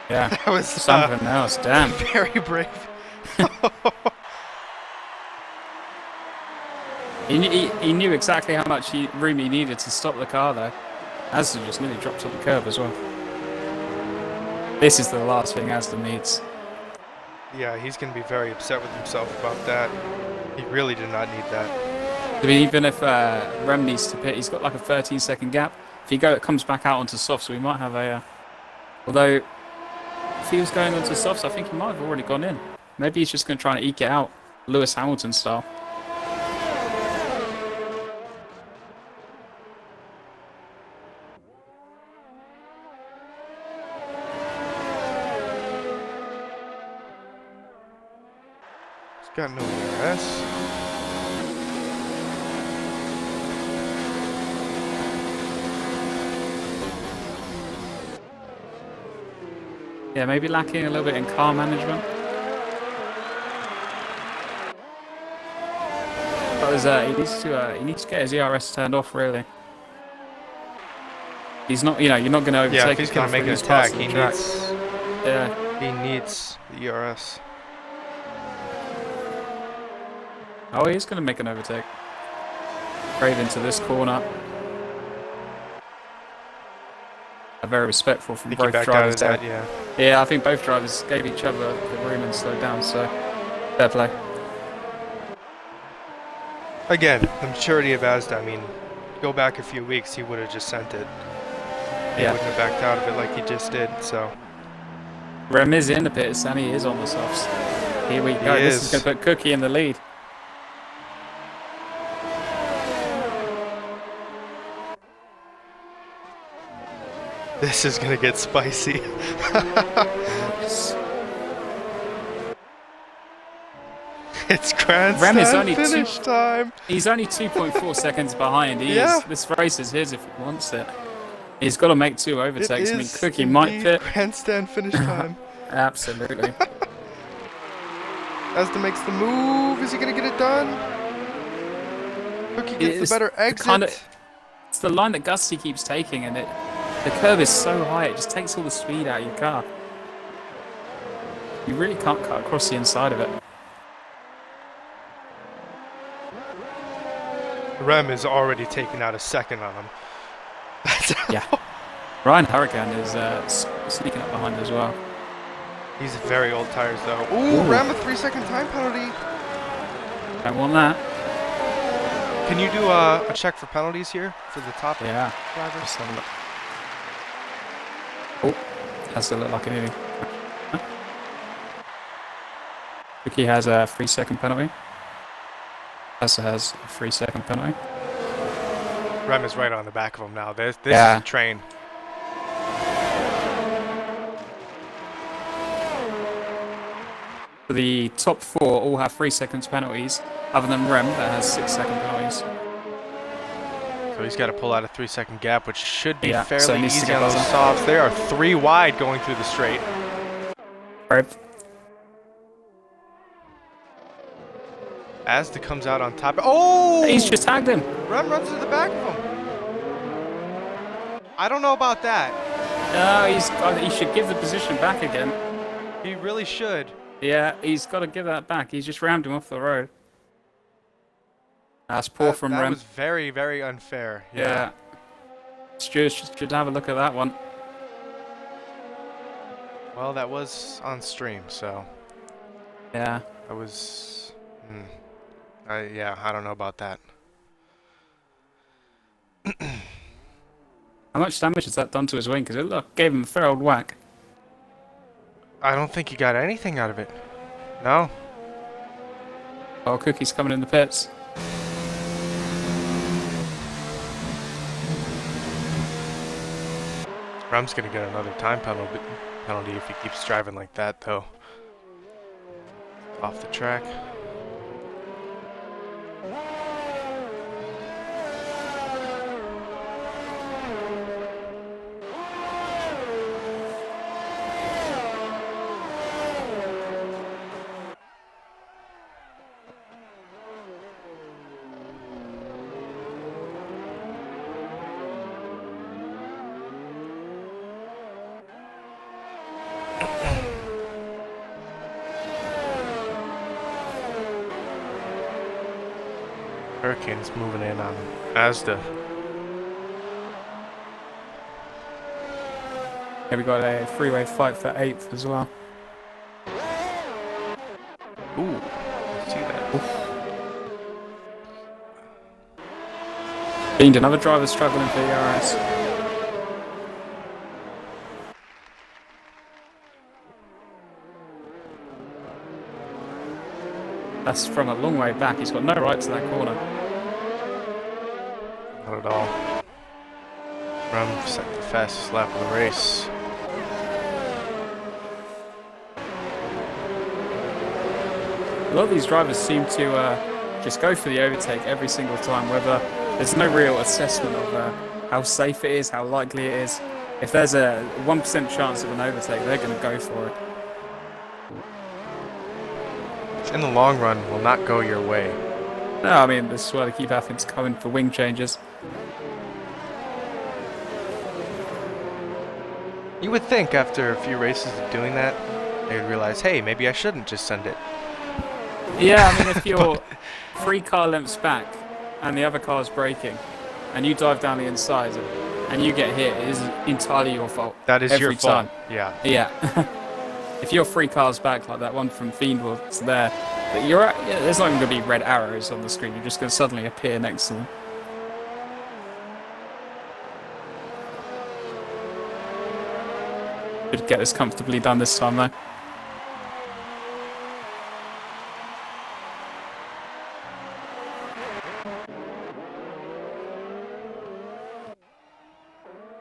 Yeah, that was something else. Damn. very brave. He knew exactly how much room he needed to stop the car though. Asda just nearly dropped on the curb as well. This is the last thing Asda needs. Yeah, he's going to be very upset with himself about that. He really did not need that. I mean, even if Rem needs to pit, he's got like a 13-second gap. If he comes back out onto softs, we might have a... although, if he was going onto softs, I think he might have already gone in. Maybe he's just going to try and eke it out, Lewis Hamilton style. Got no DRS. Yeah, maybe lacking a little bit in car management. But he needs to get his ERS turned off really. He's not, you're not going to overtake. Yeah, if he's going to make an attack, he needs the ERS. Oh, he's going to make an overtake. Straight into this corner. Very respectful from both drivers there. Yeah, I think both drivers gave each other the room and slowed down, so fair play. Again, the maturity of Asda, I mean, go back a few weeks, he would have just sent it. He wouldn't have backed out of it like he just did, so. Rem is in the pits and he is on the softs. Here we go. This is going to put Cookie in the lead. This is gonna get spicy. It's Rem is grandstand only finish time. He's only 2.4 seconds behind. Yeah. This race is his if he wants it. He's got to make 2 It overtakes. I mean, is Cookie might indeed pit. grandstand finish time. Absolutely. Asda makes the move. Is he gonna get it done? Cookie gets the better exit. It's the line that Gusty keeps taking, and the curve is so high, it just takes all the speed out of your car. You really can't cut across the inside of it. Rem is already taking out a second on him. Yeah. Ryan Hurricane is sneaking up behind as well. He's very old tires though. Ooh, Rem a 3-second time penalty. Don't want that. Can you do a check for penalties here for the top drivers? Just have a look. Oh, has to look like an idiot. Cookie has a 3-second penalty. Also has a 3-second penalty. Rem is right on the back of him now. This is a train. The top 4 all have 3 seconds penalties, other than Rem that has 6-second penalties. So he's got to pull out a 3-second gap, which should be fairly so easy on those softs. They are 3 wide going through the straight. Right. Asda comes out on top. Oh! He's just tagged him. Rem runs to the back of him. I don't know about that. No, he should give the position back again. He really should. Yeah, he's got to give that back. He's just rammed him off the road. That's poor from Rem. That was very, very unfair. Yeah. Stuart should have a look at that one. Well, that was on stream, so. Yeah. That was. Yeah, I don't know about that. How much damage has that done to his wing? Because it gave him a fair old whack. I don't think he got anything out of it. No. Oh, Cookie's coming in the pits. Rem's going to get another time penalty if he keeps driving like that, though. Off the track. Hurricane's moving in on Asda. Yeah, we got a freeway fight for 8th as well. Ooh, I see that. Beamed another driver struggling for the ERS. That's from a long way back. He's got no right to that corner. Not at all. Rem set the fastest lap of the race. A lot of these drivers seem to just go for the overtake every single time, whether there's no real assessment of how safe it is, how likely it is. If there's a 1% chance of an overtake, they're going to go for it. In the long run, will not go your way. No, I mean, this is why they keep having to come in for wing changes. You would think after a few races of doing that, they would realize, hey, maybe I shouldn't just send it. Yeah, I mean, if you're 3 car lengths back and the other car's braking, and you dive down the inside and you get hit, it is entirely your fault. That is your fault. Time. Yeah. Yeah. If you're 3 cars back like that one from Fiend was there, there's not even going to be red arrows on the screen. You're just going to suddenly appear next to them. Should get this comfortably done this time though.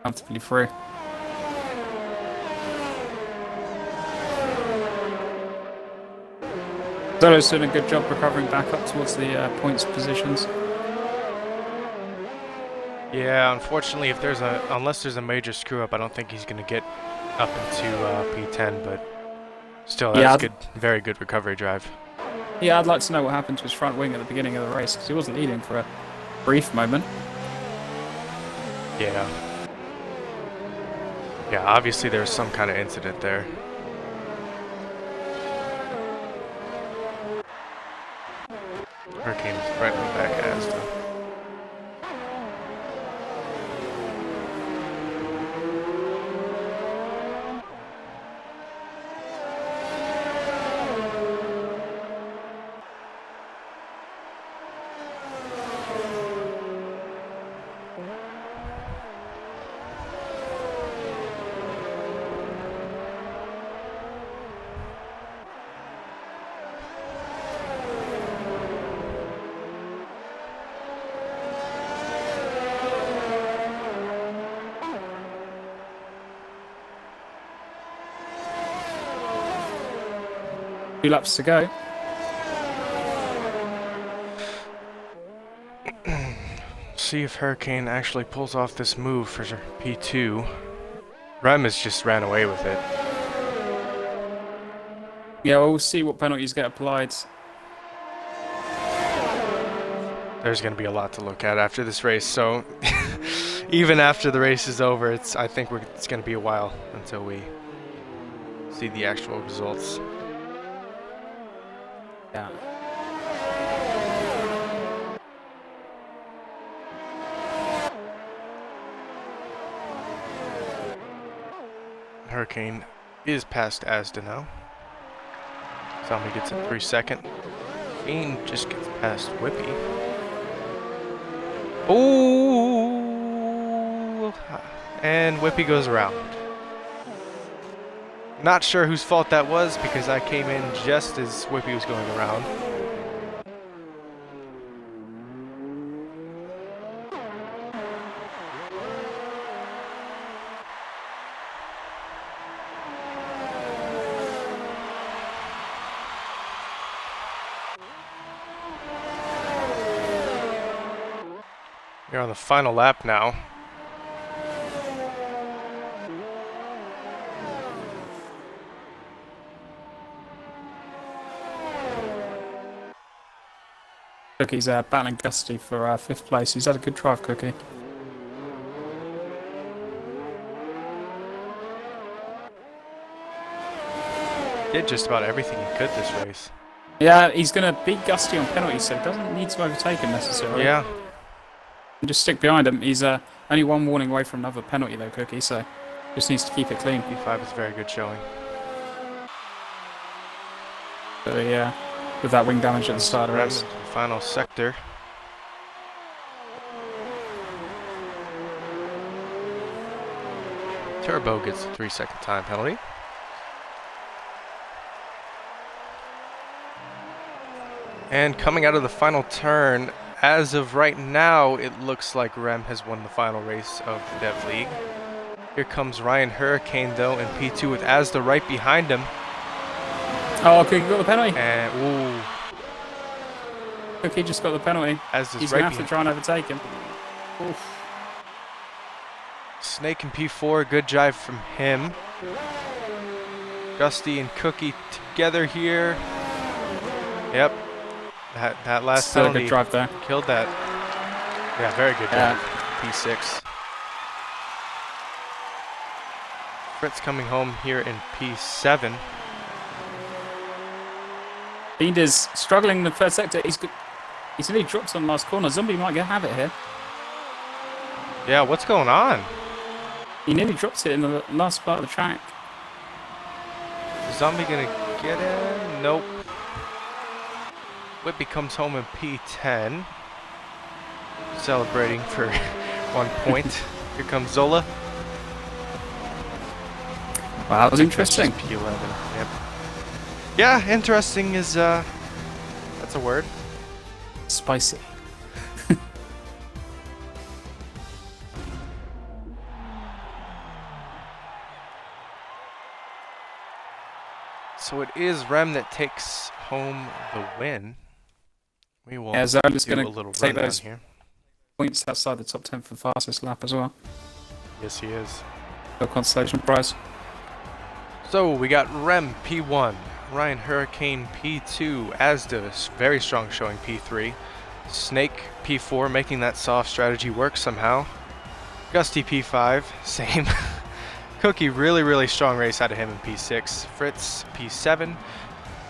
Comfortably through. Zolo's doing a good job recovering back up towards the points positions. Yeah, unfortunately, unless there's a major screw up, I don't think he's gonna get up into P10. But still, that's good, very good recovery drive. Yeah, I'd like to know what happened to his front wing at the beginning of the race because he wasn't leading for a brief moment. Yeah. Yeah, obviously there's some kind of incident there. Hurricane's right in the back as though. Two laps to go. See if Hurricane actually pulls off this move for P2. Rem has just ran away with it. Yeah, we'll see what penalties get applied. There's going to be a lot to look at after this race, so even after the race is over, I think it's going to be a while until we see the actual results. Yeah. Hurricane is past Asda now. Zombie gets a 3-second. Fiend just gets past Whippy. Ooh! And Whippy goes around. Not sure whose fault that was because I came in just as Whippy was going around. You're on the final lap now. Cookie's battling Gusty for 5th place. He's had a good drive, Cookie. Did just about everything he could this race. Yeah, he's going to beat Gusty on penalties, so he doesn't need to overtake him necessarily. Yeah. And just stick behind him. He's only one warning away from another penalty, though, Cookie, so just needs to keep it clean. P5 is very good showing. So, yeah, with that wing damage at the start of the race. Final sector. Turbo gets a 3-second time penalty. And coming out of the final turn, as of right now, it looks like Rem has won the final race of the Dev League. Here comes Ryan Hurricane, though, in P2 with Asda right behind him. Oh, Cookie got the penalty. And, ooh. Cookie just got the penalty. He's going to have to try and overtake him. Oof. Snake and P4, good drive from him. Gusty and Cookie together here. Yep. That last Still penalty a good drive there. Killed that. Yeah, very good drive. P6. Fritz coming home here in P7. Fiend is struggling in the first sector. He's nearly dropped on the last corner. Zombie might have it here. Yeah, what's going on? He nearly dropped it in the last part of the track. Is Zombie gonna get him? Nope. Whippy comes home in P10. Celebrating for 1 point. Here comes Zola. Wow, that was interesting. P11. Yep. Yeah, interesting is that's a word. Spicy. So it is Rem that takes home the win. We will Yeah, Zone is do a going to little take rundown those here. points outside the top 10 for fastest lap as well. Yes, he is. The consolation prize. So we got Rem P1, Ryan Hurricane P2, Asda very strong showing P3, Snake P4 making that soft strategy work somehow, Gusty P5 same, Cookie really strong race out of him in P6, Fritz P7,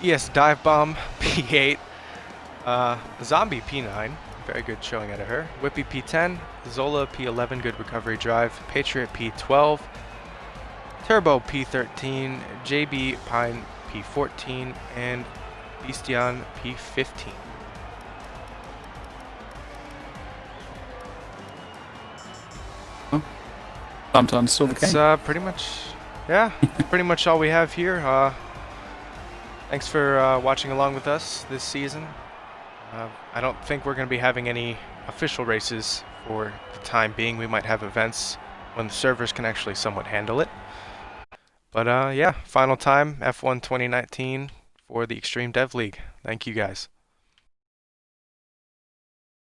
ES Dive Bomb P8, Zombie P9 very good showing out of her, Whippy P10, Zola P11 good recovery drive, Patriot P12. Turbo P13, JB Pine P14, and Beastion P15. Sometimes still the That's game. pretty much, yeah, pretty much all we have here. Thanks for watching along with us this season. I don't think we're going to be having any official races for the time being. We might have events when the servers can actually somewhat handle it. But yeah, final time, F1 2019 for the Extreme Dev League. Thank you guys.